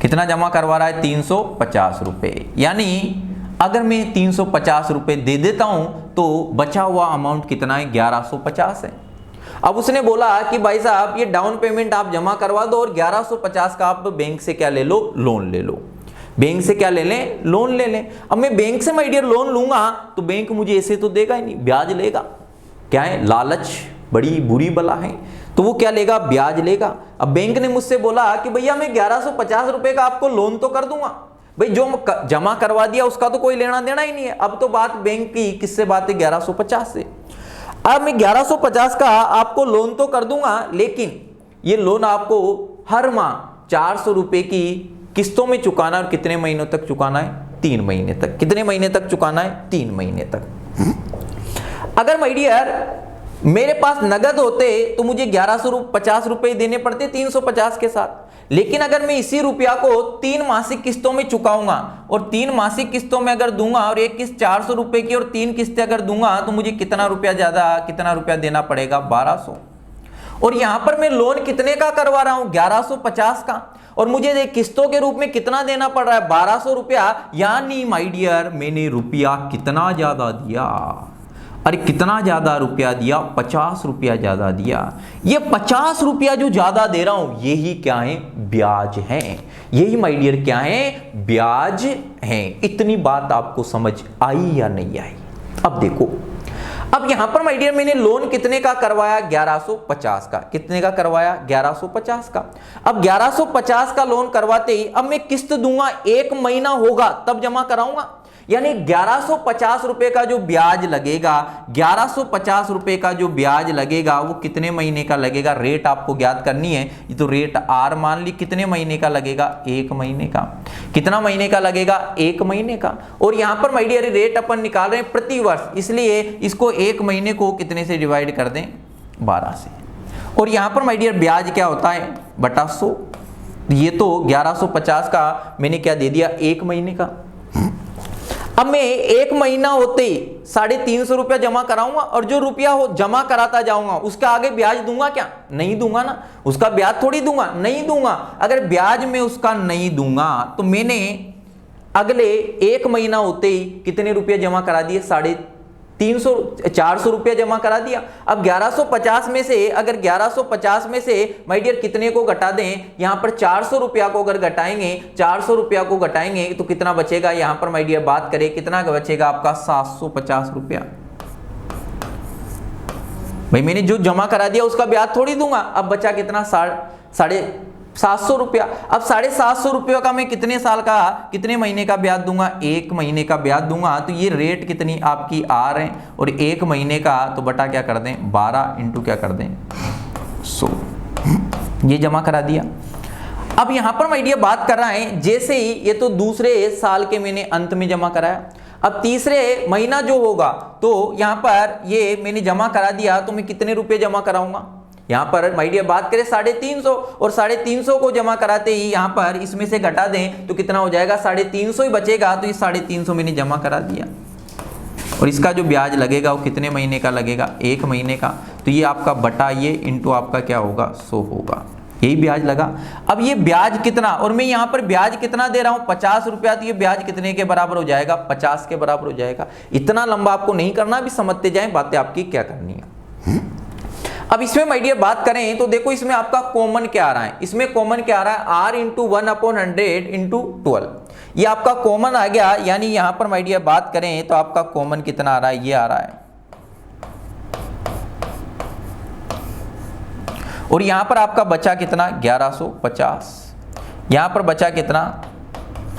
S1: कितना जमा करवा रहा है? 350 रुपए। यानी अगर मैं 350 रुपए दे देता हूं तो बचा हुआ अमाउंट कितना है? 1150 है। अब उसने बोला कि भाई साहब ये डाउन पेमेंट आप जमा करवा दो और 1150 का आप बैंक से क्या ले लो? लोन ले लो। बैंक से क्या ले लें? लोन ले लें। अब मैं बैंक से माय डियर लोन लूंगा तो बैंक मुझे ऐसे तो देगा ही नहीं, ब्याज लेगा। क्या है? लालच बड़ी बुरी बला है, तो वो क्या लेगा? ब्याज लेगा। अब बैंक ने मुझसे बोला कि भैया मैं 1150 रुपए का आपको लोन तो कर दूंगा, भाई जो जमा करवा दिया उसका तो कोई लेना देना ही नहीं है। अब तो बात बैंक की किससे बात है? 1150 से। अब मैं 1150 का आपको लोन तो कर दूंगा, लेकिन ये लोन आपको हर माह 400 रुपए की किस्तों में चुकाना। और कितने महीनों तक चुकाना है? 3 महीने तक। कितने महीने तक चुकाना है? 3 महीने तक। अगर माय डियर मेरे पास नगद होते तो मुझे 1150 रुपए देने पड़ते 350 के साथ, लेकिन अगर मैं इसी रुपया को 3 मासिक किस्तों में चुकाऊंगा और 3 मासिक किस्तों में अगर दूंगा और एक किस्त 400 रुपए की और 3 किस्तें अगर दूंगा तो मुझे कितना रुपया देना पड़ेगा? 1200। और यहां पर मैं लोन कितने का करवा रहा हूं? 1150 का। और मुझे किस्तों के रूप में कितना देना पड़ रहा है? 1200 रुपया। यानी माय डियर मैंने रुपया कितना ज्यादा दिया? अरे कितना ज्यादा रुपया दिया? 50 रुपया ज्यादा दिया। ये 50 रुपया जो ज्यादा दे रहा हूं यही क्या है? ब्याज है। यही माय डियर क्या है? ब्याज है। इतनी बात आपको समझ आई या नहीं आई? अब देखो, अब यहां पर माय डियर मैंने लोन कितने का करवाया? 1150 का। कितने का करवाया? 1150 का। अब 1150 का लोन करवाते ही अब मैं किस्त दूंगा, 1 महीना होगा तब जमा कराऊंगा। यानी 1150 रुपए का जो ब्याज लगेगा, 1150 रुपए का जो ब्याज लगेगा वो कितने महीने का लगेगा? रेट आपको ज्ञात करनी है। ये तो रेट आर मान ली। कितने महीने का लगेगा? 1 महीने का। कितना महीने का लगेगा? 1 महीने का। और यहां पर माय डियर रेट अपन निकाल रहे हैं प्रति वर्ष, इसलिए इसको 1 महीने को कितने से डिवाइड कर दें? 12 से। और यहां पर माय डियर ब्याज क्या होता है? बटा 100। ये तो 1150 का मैंने क्या दे दिया? 1 महीने का। अब मैं 1 महीना होते ही 350 रुपया जमा कराऊंगा और जो रुपया हो जमा कराता जाऊंगा उसका आगे ब्याज दूंगा क्या? नहीं दूंगा ना। उसका ब्याज थोड़ी दूंगा, नहीं दूंगा। अगर ब्याज में उसका नहीं दूंगा तो मैंने अगले 1 महीना होते ही कितने रुपया जमा करा दिए? 400 रुपया जमा करा दिया। अब 1150 में से अगर 1150 में से माय डियर कितने को घटा दें? यहां पर 400 रुपया को अगर घटाएंगे, 400 रुपया को घटाएंगे तो कितना बचेगा? यहां पर माय डियर बात करें कितना बचेगा आपका? 750 रुपया। भाई मैंने जो जमा करा दिया उसका ब्याज थोड़ी दूंगा। अब बचा कितना? 750 रुपया। अब 750 रुपये का मैं कितने साल का, कितने महीने का ब्याज दूंगा? 1 महीने का ब्याज दूंगा। तो ये रेट कितनी आपकी आर है और 1 महीने का तो बटा क्या कर दें? 12 इंटू क्या कर दें? 100। ये जमा करा दिया। अब यहां पर माय डियर बात कर रहा है जैसे ही ये तो दूसरे साल के मैंने अंत में जमा कराया। अब तीसरे महीना जो होगा तो यहां पर ये मैंने जमा करा दिया तो मैं कितने रुपए जमा कराऊंगा? यहां पर माय डियर बात करें 350 और 350 को जमा कराते ही यहां पर इसमें से घटा दें तो कितना हो जाएगा? 350 ही बचेगा। तो ये 350 मैंने जमा करा दिया और इसका जो ब्याज लगेगा वो कितने महीने का लगेगा? 1 महीने का। तो ये आपका बटा ये इंटू आपका क्या होगा? 100 होगा। यही ब्याज लगा। अब ये ब्याज कितना, और मैं यहां पर ब्याज कितना दे रहा हूं? 50 रुपया। तो ये ब्याज कितने के बराबर हो जाएगा? 50 के बराबर हो जाएगा। इतना लंबा आपको नहीं करना, भी समझते जाएं बातें आपकी क्या करनी है। अब इसमें माय डियर बात करें तो देखो इसमें आपका कॉमन क्या आ रहा है? इसमें कॉमन क्या आ रहा है? R into 1/100 into 12। ये आपका कॉमन आ गया। यानी यहां पर माय डियर बात करें तो आपका कॉमन कितना आ रहा है? ये आ रहा है। और यहां पर आपका बचा कितना? 1150। यहां पर बचा कितना?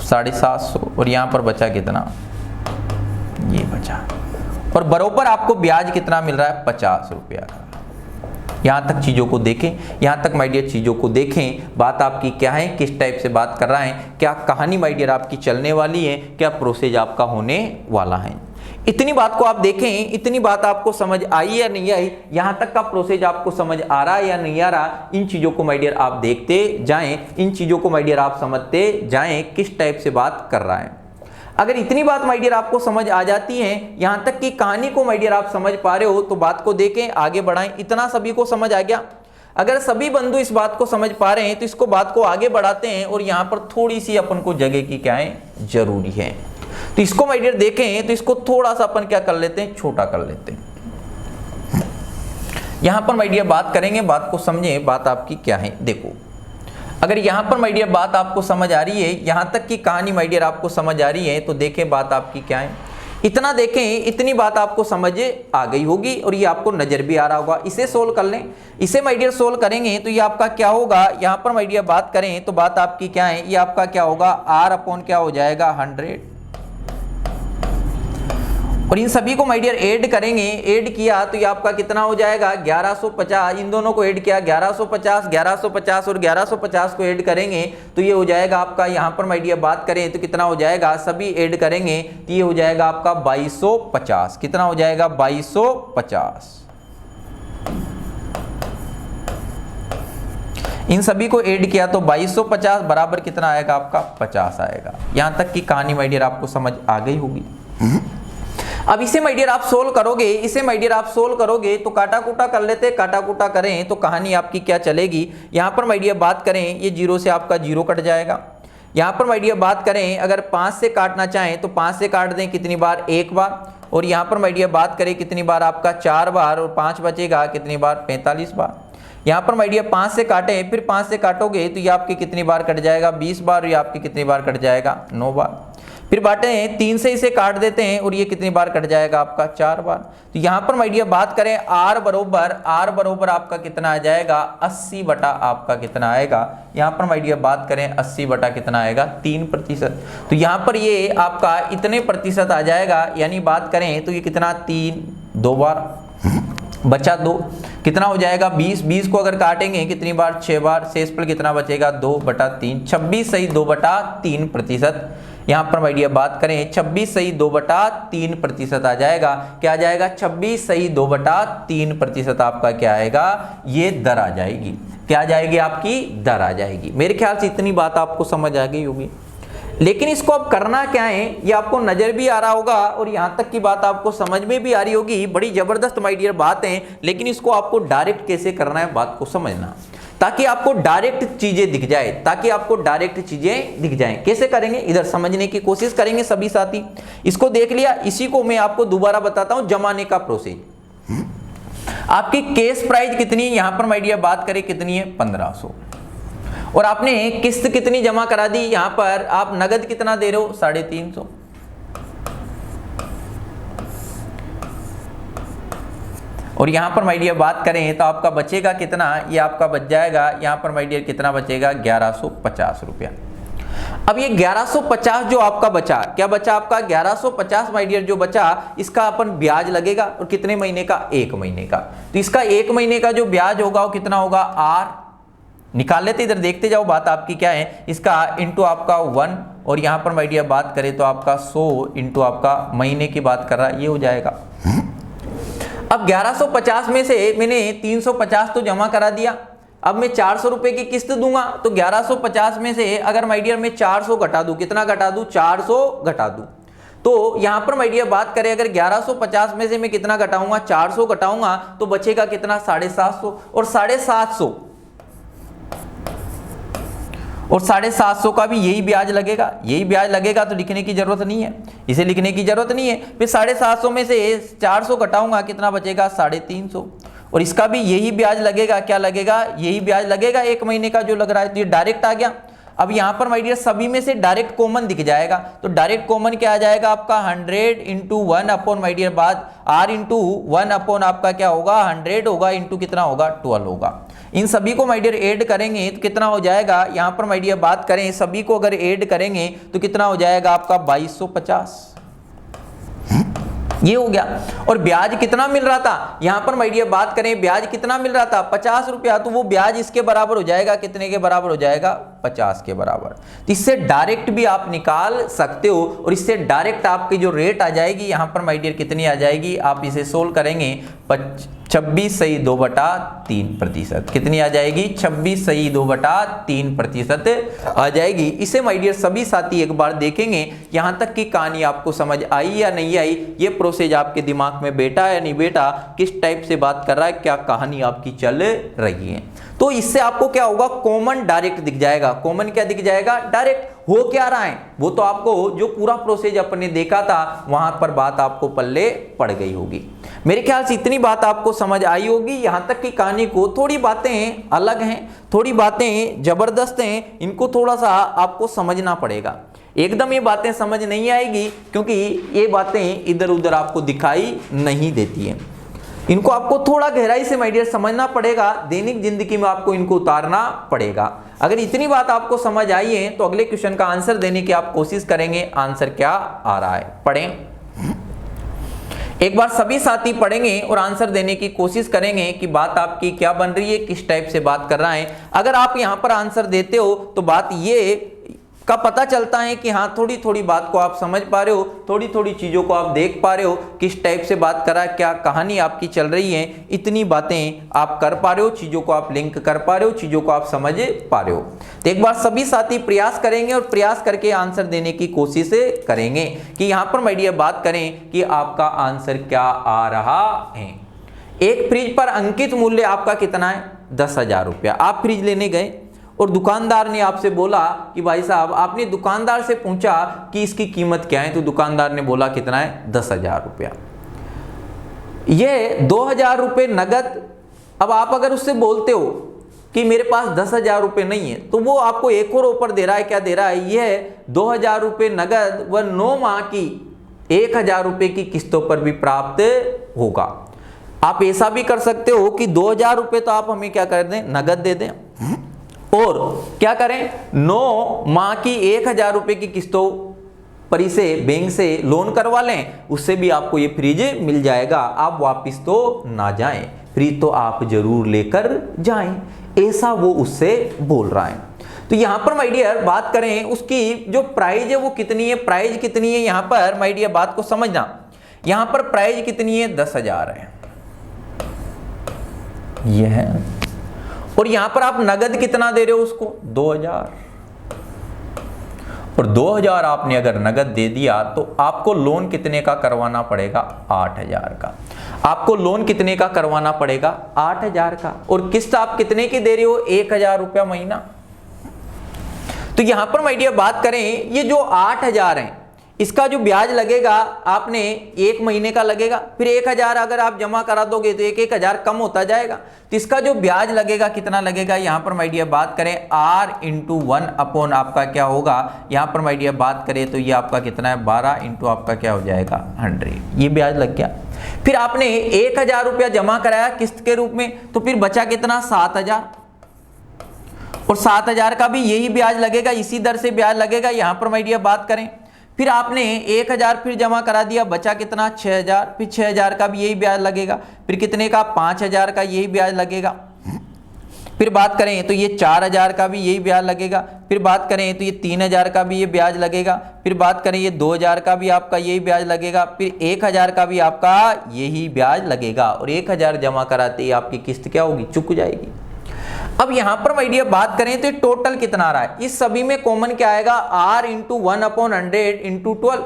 S1: 750। और यहां पर बचा कितना? ये बचा। और बरोबर आपको ब्याज कितना मिल रहा है? 50 रुपया का। यहां तक चीजों को देखें, यहां तक माय डियर चीजों को देखें। बात आपकी क्या है? किस टाइप से बात कर रहा है? क्या कहानी माय डियर आपकी चलने वाली है? क्या प्रोसेस आपका होने वाला है? इतनी बात को आप देखें, इतनी बात आपको समझ आई या नहीं आई, यहां तक का प्रोसेस आपको समझ आ रहा है या नहीं आ रहा, इन चीजों को माय डियर आप देखते जाएं, इन चीजों को माय डियर आप समझते जाएं किस टाइप से बात कर रहा है। अगर इतनी बात माय डियर आपको समझ आ जाती है, यहां तक की कहानी को माय डियर आप समझ पा रहे हो, तो बात को देखें, आगे बढ़ाएं। इतना सभी को समझ आ गया। अगर सभी बंधु इस बात को समझ पा रहे हैं तो इसको बात को आगे बढ़ाते हैं, और यहां पर थोड़ी सी अपन को जगह की क्या है, जरूरी है। तो इसको माय डियर देखें तो इसको थोड़ा सा अपन क्या कर लेते हैं, छोटा कर लेते हैं। यहां पर माय डियर बात करेंगे, बात को समझे, बात आपकी क्या है। देखो, अगर यहां पर माय डियर बात आपको समझ आ रही है, यहां तक की कहानी माय डियर आपको समझ आ रही है, तो देखें बात आपकी क्या है। इतना देखें, इतनी बात आपको समझ आ गई होगी और ये आपको नजर भी आ रहा होगा। इसे सोल्व कर लें, इसे माय डियर सोल्व करेंगे तो ये आपका क्या होगा, यहां पर माय डियर बात करें तो बात आपकी क्या है, ये आपका क्या होगा, r अपॉन क्या हो जाएगा 100, और इन सभी को माय डियर ऐड करेंगे। ऐड किया तो ये आपका कितना हो जाएगा 1150, इन दोनों को ऐड किया 1150, 1150 और 1150 को ऐड करेंगे तो ये हो जाएगा आपका, यहाँ पर माय डियर बात करें तो कितना हो जाएगा, सभी ऐड करेंगे तो ये हो जाएगा आपका 2250। कितना हो जाएगा 2250। इन सभी को ऐड किया तो 2250 बराबर कितना आएगा आपका 50 आएगा। यहां तक की कहानी माय डियर आपको समझ आ गई होगी। अब इसे माय डियर आप सोल्व करोगे, इसे माय डियर आप सोल्व करोगे तो काटा कूटा कर लेते, काटा कूटा करें तो कहानी आपकी क्या चलेगी। यहां पर माय डियर बात करें, ये 0 से आपका 0 कट जाएगा। यहां पर माय डियर बात करें, अगर 5 से काटना चाहें तो 5 से काट दें कितनी बार, एक बार, और यहां पर माय डियर बात करें कितनी बार आपका 4 बार, और 5 बचेगा कितनी बार 45 बार। यहाँ पर माय डियर 5 से काटे, फिर 5 से काटोगे तो ये आपकी कितनी बार कट जाएगा 20 बार, और ये आपकी कितनी बार कट जाएगा 9 बार। फिर बाटे 3 से इसे काट देते हैं और ये कितनी बार कट जाएगा आपका 4 बार। तो यहाँ पर माय डियर बात करें r बरोबर आपका कितना आ जाएगा 80 बटा आपका कितना आएगा, यहाँ पर माय डियर बात करें 80 बटा कितना आएगा 3%। तो यहाँ पर ये आपका इतने प्रतिशत आ जाएगा, यानी बात करें तो ये कितना 3 2 बार बचा 2, कितना हो जाएगा 20। 20 को अगर काटेंगे कितनी बार 6 बार, शेष पर कितना बचेगा 2/3, 26 सही 2/3%। यहाँ पर माय डियर बात करें 26 सही 2/3% आ जाएगा। क्या आ जाएगा 26 सही 2/3% आपका क्या आएगा, ये दर आ जाएगी। क्या आ जाएगी आपकी दर आ जाएगी। मेरे ख्याल से इतनी बात आपको समझ आ गई होगी। लेकिन इसको अब करना क्या है, ये आपको नजर भी आ रहा होगा और यहां तक की बात आपको समझ में भी आ रही होगी। बड़ी जबरदस्त माय डियर बात है, लेकिन इसको आपको डायरेक्ट कैसे करना है बात को समझना, ताकि आपको डायरेक्ट चीजें दिख जाए, ताकि आपको डायरेक्ट चीजें दिख जाएं। कैसे करेंगे, इधर समझने की कोशिश करेंगे सभी साथी। इसको देख लिया, इसी को मैं आपको दोबारा बताता हूं, जमाने का प्रोसेस। आपकी केस प्राइस कितनी है, यहां पर माय डियर बात करें कितनी है 1500, और आपने किस्त कितनी जमा करा दी, यहां पर आप नगद कितना दे रहे हो 350। और यहां पर माय डियर बात करें तो आपका बचेगा कितना, ये आपका बच जाएगा यहां पर माय डियर कितना बचेगा 1150 रुपया। अब ये 1150 जो आपका बचा, क्या बचा आपका 1150 माय डियर जो बचा, इसका अपन ब्याज लगेगा, और कितने महीने का 1 महीने का। तो इसका 1 महीने का जो ब्याज होगा वो कितना होगा r, निकाल लेते, इधर देखते जाओ बात आपकी क्या है। इसका इंटू आपका 1, और यहां पर माय डियर बात करें तो आपका 100 इंटू आपका महीने की बात कर रहा है, ये हो जाएगा। अब 1150 में से मैंने 350 तो जमा करा दिया, अब मैं 400 रुपए की किस्त दूंगा, तो 1150 में से अगर माय डियर मैं 400 घटा दूं, कितना घटा दूं 400 घटा दूं, तो यहां पर माय डियर बात करें अगर 1150 में से मैं कितना घटाऊंगा 400 घटाऊंगा, तो बचेगा कितना 750, और 750 और 750 का भी यही ब्याज लगेगा, यही ब्याज लगेगा, तो लिखने की जरूरत नहीं है, इसे लिखने की जरूरत नहीं है। फिर 750 में से 400 घटाऊंगा कितना बचेगा 350, और इसका भी यही ब्याज लगेगा, क्या लगेगा यही ब्याज लगेगा 1 महीने का जो लग रहा है, तो ये डायरेक्ट आ गया। अब यहां पर माय डियर सभी में से डायरेक्ट कॉमन दिख जाएगा, तो डायरेक्ट कॉमन क्या आ जाएगा आपका 100 इंटू 1 अपॉन माय डियर बात r इंटू 1 अपॉन आपका क्या होगा 100 होगा, इंटू कितना होगा 12 होगा। इन सभी को माय डियर ऐड करेंगे तो कितना हो जाएगा, यहां पर माय डियर बात करें सभी को अगर ऐड करेंगे तो कितना हो जाएगा आपका 2250। ये हो गया। और ब्याज कितना मिल रहा था, यहां पर माय डियर बात करें ब्याज कितना मिल रहा था 50 रुपया, तो वो ब्याज इसके बराबर हो जाएगा, कितने के बराबर हो जाएगा 50 के बराबर। तो इससे डायरेक्ट भी आप निकाल सकते हो और इससे डायरेक्ट आपकी जो रेट आ जाएगी यहां पर माय डियर कितनी आ जाएगी, आप इसे सोल्व करेंगे 26/2/3%। कितनी आ जाएगी 26/2/3% आ जाएगी। इसे माय डियर सभी साथी एक बार देखेंगे यहां तक की कहानी आपको समझ आई या नहीं आई, ये प्रोसेस आपके दिमाग में बैठा है या नहीं बैठा, किस टाइप से बात कर रहा है, क्या कहानी आपकी चल रही है। तो इससे आपको क्या होगा, कॉमन डायरेक्ट दिख जाएगा। कॉमन क्या दिख जाएगा, डायरेक्ट हो क्या रहा है वो तो आपको जो पूरा प्रोसेस अपने देखा था वहां पर बात आपको पल्ले पड़ गई होगी। मेरे ख्याल से इतनी बात आपको समझ आई होगी। यहां तक की कहानी को थोड़ी बातें अलग हैं, थोड़ी बातें जबरदस्त हैं, इनको थोड़ा सा आपको समझना पड़ेगा। एकदम ये बातें समझ नहीं आएगी क्योंकि ये बातें इधर उधर आपको दिखाई नहीं देती है। इनको आपको थोड़ा गहराई से माय डियर समझना पड़ेगा, दैनिक जिंदगी में आपको इनको उतारना पड़ेगा। अगर इतनी बात आपको समझ आई है तो अगले क्वेश्चन का आंसर देने की आप कोशिश करेंगे। आंसर क्या आ रहा है पढ़ें, एक बार सभी साथी पढ़ेंगे और आंसर देने की कोशिश करेंगे कि बात आपकी क्या बन रही है, किस टाइप से बात कर रहा है। अगर आप यहां पर आंसर देते हो तो बात ये का पता चलता है कि हाँ थोड़ी थोड़ी बात को आप समझ पा रहे हो, थोड़ी थोड़ी चीजों को आप देख पा रहे हो, किस टाइप से बात कर रहा है, क्या कहानी आपकी चल रही है, इतनी बातें आप कर पा रहे हो, चीजों को आप लिंक कर पा रहे हो, चीजों को आप समझ पा रहे हो। तो एक बार सभी साथी प्रयास करेंगे और प्रयास करके आंसर देने की कोशिश करेंगे कि यहां पर माय डियर बात करें कि आपका आंसर क्या आ रहा है। एक फ्रिज पर अंकित मूल्य आपका कितना है, 10,000 रुपया। आप फ्रिज लेने गए और दुकानदार ने आपसे बोला कि भाई साहब, आपने दुकानदार से पूछा कि इसकी कीमत क्या है, तो दुकानदार ने बोला कितना है, 10,000 रुपया। ये 2,000 रुपये नगद। अब आप अगर उससे बोलते हो कि मेरे पास 10,000 रुपये नहीं है, तो वो आपको एक और ऑफर दे रहा है। क्या दे रहा है, यह 2,000 रुपये नगद व 9 माह की 1,000 रुपये की किस्तों पर भी प्राप्त होगा। आप ऐसा भी कर सकते हो कि 2,000 रुपये तो आप हमें क्या कर दें, नगद दे दें, और क्या करें 9 माह की 1,000 रुपये की किस्तों पर इसे बैंक से लोन करवा लें, उससे भी आपको ये फ्रिज मिल जाएगा। आप वापिस तो ना जाएं, फ्रिज तो आप जरूर लेकर जाएं, ऐसा वो उससे बोल रहा है। तो यहां पर माय डियर बात करें उसकी जो प्राइस है वो कितनी है, प्राइस कितनी है, यहां पर माय डियर बात को समझना। यहां पर प्राइस कितनी है, 10,000 है, यह है। और यहां पर आप नगद कितना दे रहे हो उसको, 2,000। और 2,000 आपने अगर नगद दे दिया तो आपको लोन कितने का करवाना पड़ेगा, 8,000 का। आपको लोन कितने का करवाना पड़ेगा, 8,000 का। और किस्त आप कितने की दे रहे हो, 1,000 रुपया महीना। तो यहां पर माय डियर बात करें, ये जो 8,000 है इसका जो ब्याज लगेगा आपने 1 महीने का लगेगा, फिर 1,000 अगर आप जमा करा दोगे तो 1,000 कम होता जाएगा। तो इसका जो ब्याज लगेगा कितना लगेगा, यहां पर माय डियर बात करें R × 1 अपॉन आपका क्या होगा, यहां पर माय डियर बात करें तो ये आपका कितना है, 12 × आपका क्या हो जाएगा, 100। ये ब्याज लग गया। फिर आपने 1,000 रुपया जमा कराया किस्त के रूप में, तो फिर बचा कितना, 7,000। और 7,000 का भी यही ब्याज लगेगा, इसी दर से ब्याज लगेगा। यहां पर माय डियर बात करें, फिर आपने 1,000 फिर जमा करा दिया, बचा कितना, 6,000। फिर 6,000 का भी यही ब्याज लगेगा, फिर कितने का, 5,000 का यही ब्याज लगेगा। फिर बात करें तो ये 4,000 का भी यही ब्याज लगेगा। फिर बात करें तो ये 3,000 का भी ये ब्याज लगेगा। फिर बात करें ये 2,000 का भी आपका यही ब्याज लगेगा। फिर 1,000 का भी आपका यही ब्याज लगेगा। और 1,000 जमा कराते ही आपकी किस्त क्या होगी, चुक जाएगी। अब यहां पर माय डियर बात करें तो ये टोटल कितना आ रहा है, इस सभी में कॉमन क्या आएगा, R × 1/100 × 12।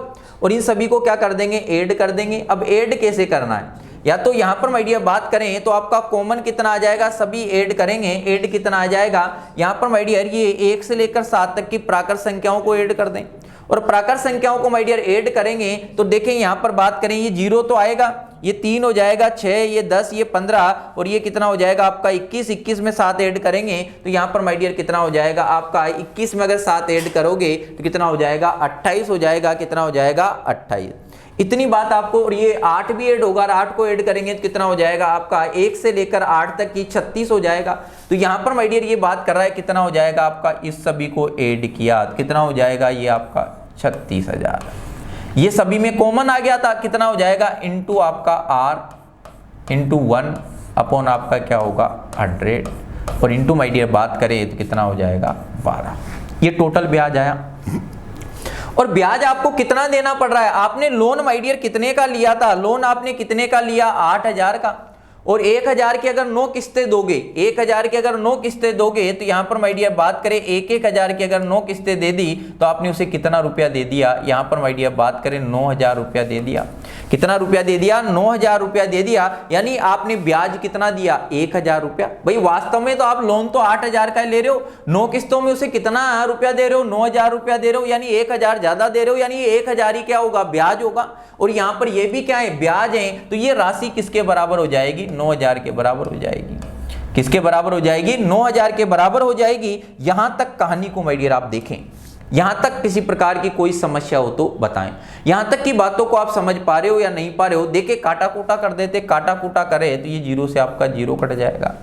S1: और इन सभी को क्या कर देंगे, ऐड कर देंगे। अब ऐड कैसे करना है, या तो यहां पर माय डियर बात करें तो आपका कॉमन कितना आ जाएगा, सभी ऐड करेंगे। ऐड कितना आ जाएगा, यहां पर माय डियर ये 1 से लेकर 7 तक की प्राकृत संख्याओं को ऐड कर दें। और प्राकृत संख्याओं को माय डियर ऐड करेंगे तो देखें यहां पर बात करें, ये 0 तो आएगा, ये 3 हो जाएगा, 6, ये 10, ये 15, और ये कितना हो जाएगा आपका 21। 21 में 7 ऐड करेंगे तो यहाँ पर माय डियर कितना हो जाएगा आपका, 21 में अगर 7 ऐड करोगे तो कितना हो जाएगा, 28 हो जाएगा। कितना हो जाएगा, 28। इतनी बात आपको। और ये 8 भी ऐड होगा, 8 को ऐड करेंगे तो कितना हो जाएगा आपका, 1 से लेकर 8 तक की 36 हो जाएगा। तो यहाँ पर माय डियर ये बात कर रहा है कितना हो जाएगा आपका, इस सभी को ऐड किया कितना हो जाएगा, ये आपका 36,000। ये सभी में कॉमन आ गया था, कितना हो जाएगा इंटू आपका r इंटू 1 अपॉन आपका क्या होगा 100 और इंटू माय डियर बात करें तो कितना हो जाएगा 12। ये टोटल ब्याज आया। और ब्याज आपको कितना देना पड़ रहा है, आपने लोन माय डियर कितने का लिया था, लोन आपने कितने का लिया 8000 का, और 1000 की अगर 9 किस्तें दोगे, 1000 की अगर 9 किस्तें दोगे तो यहां पर माय डियर बात करें 1000 की अगर 9 किस्तें दे दी तो आपने उसे कितना रुपया दे दिया, यहां पर माय डियर बात करें 9000 रुपया दे दिया। कितना रुपया दे दिया 9000 रुपया दे दिया, यानी आपने ब्याज कितना दिया 1000 रुपया। भाई वास्तव में तो आप लोन तो 8000 का ले रहे हो, 9 किस्तों में उसे कितना रुपया दे रहे हो 9000 रुपया दे रहे हो, यानी 1000 ज्यादा दे रहे हो, यानी 1000 ही क्या होगा ब्याज होगा। और यहां पर ये भी क्या है ब्याज है, तो ये राशि किसके बराबर हो जाएगी 9000 के बराबर हो जाएगी। किसके बराबर हो जाएगी 9000 के बराबर हो जाएगी। यहां तक कहानी को माय डियर आप देखें, यहां तक किसी प्रकार की कोई समस्या हो तो बताएं। यहां तक की बातों को आप समझ पा रहे हो या नहीं पा रहे हो, देखे काटा कूटा कर देते, काटा कूटा करे तो ये जीरो से आपका जीरो कट जाएगा।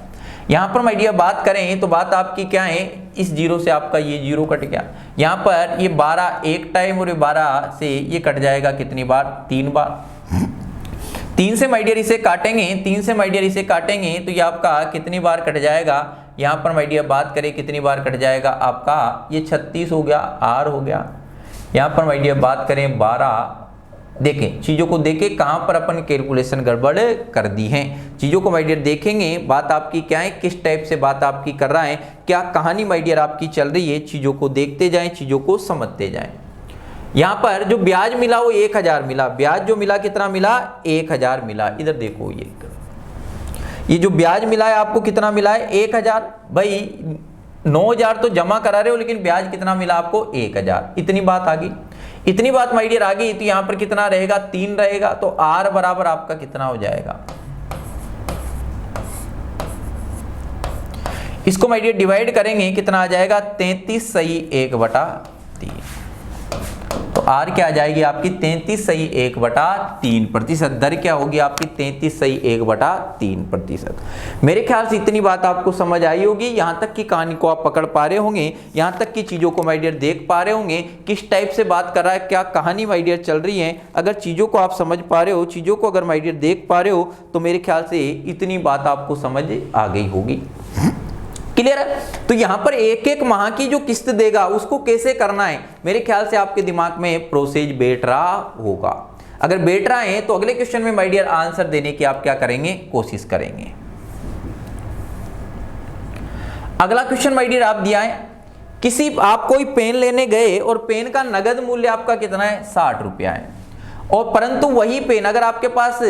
S1: यहां पर माय डियर बात करें तो बात आपकी क्या है, इस जीरो से आपका ये जीरो कट गया, यहां पर ये 12 एक टाइम और ये 12 से ये कट जाएगा कितनी बार 3 बार। 3 से माय डियर इसे काटेंगे, 3 से माय डियर इसे काटेंगे तो ये आपका कितनी बार कट जाएगा, यहां पर माय डियर बात करें कितनी बार कट जाएगा आपका, ये 36 हो गया, आर हो गया। यहां पर माय डियर बात करें 12, देखें चीजों को देखें कहां पर अपन कैलकुलेशन गड़बड़ कर दी है, चीजों को माय डियर देखेंगे बात आपकी क्या है, किस टाइप से बात आपकी कर रहा है, क्या कहानी माय डियर आपकी चल रही है, चीजों को देखते जाएं, चीजों को समझते जाएं। यहां पर जो ब्याज मिला वो 1000 मिला, ब्याज जो मिला कितना मिला 1000 मिला। इधर देखो ये जो ब्याज मिला है आपको कितना मिला है 1000। भाई 9000 तो जमा करा रहे हो लेकिन ब्याज कितना मिला आपको 1000। इतनी बात आ गई, इतनी बात माय डियर आ गई। तो यहां पर कितना रहेगा 3 रहेगा, तो r बराबर आपका कितना हो जाएगा, इसको माय डियर डिवाइड करेंगे कितना आ जाएगा 33 सही 1/3। तो r क्या आ जाएगी आपकी 33 सही 1/3%। दर क्या होगी आपकी 33 सही 1/3%। मेरे ख्याल से इतनी बात आपको समझ आई होगी। यहां तक की कहानी को आप पकड़ पा रहे होंगे, यहां तक की चीजों को माय डियर देख पा रहे होंगे, किस टाइप से बात कर रहा है, क्या कहानी माय डियर चल रही है। अगर चीजों को आप समझ पा रहे हो, चीजों को अगर माय डियर देख पा रहे हो, तो मेरे ख्याल से इतनी बात आपको समझ आ गई होगी। क्लियर है। तो यहां पर एक एक माह की जो किस्त देगा उसको कैसे करना है, मेरे ख्याल से आपके दिमाग में प्रोसेस बैठ रहा होगा। अगर बैठ रहा है तो अगले क्वेश्चन में माय डियर आंसर देने की आप क्या करेंगे, कोशिश करेंगे। अगला क्वेश्चन माय डियर आप दिया है, किसी आप कोई पेन लेने गए और पेन का नगद मूल्य आपका कितना है 60 रुपया है, और परंतु वही पेन अगर आपके पास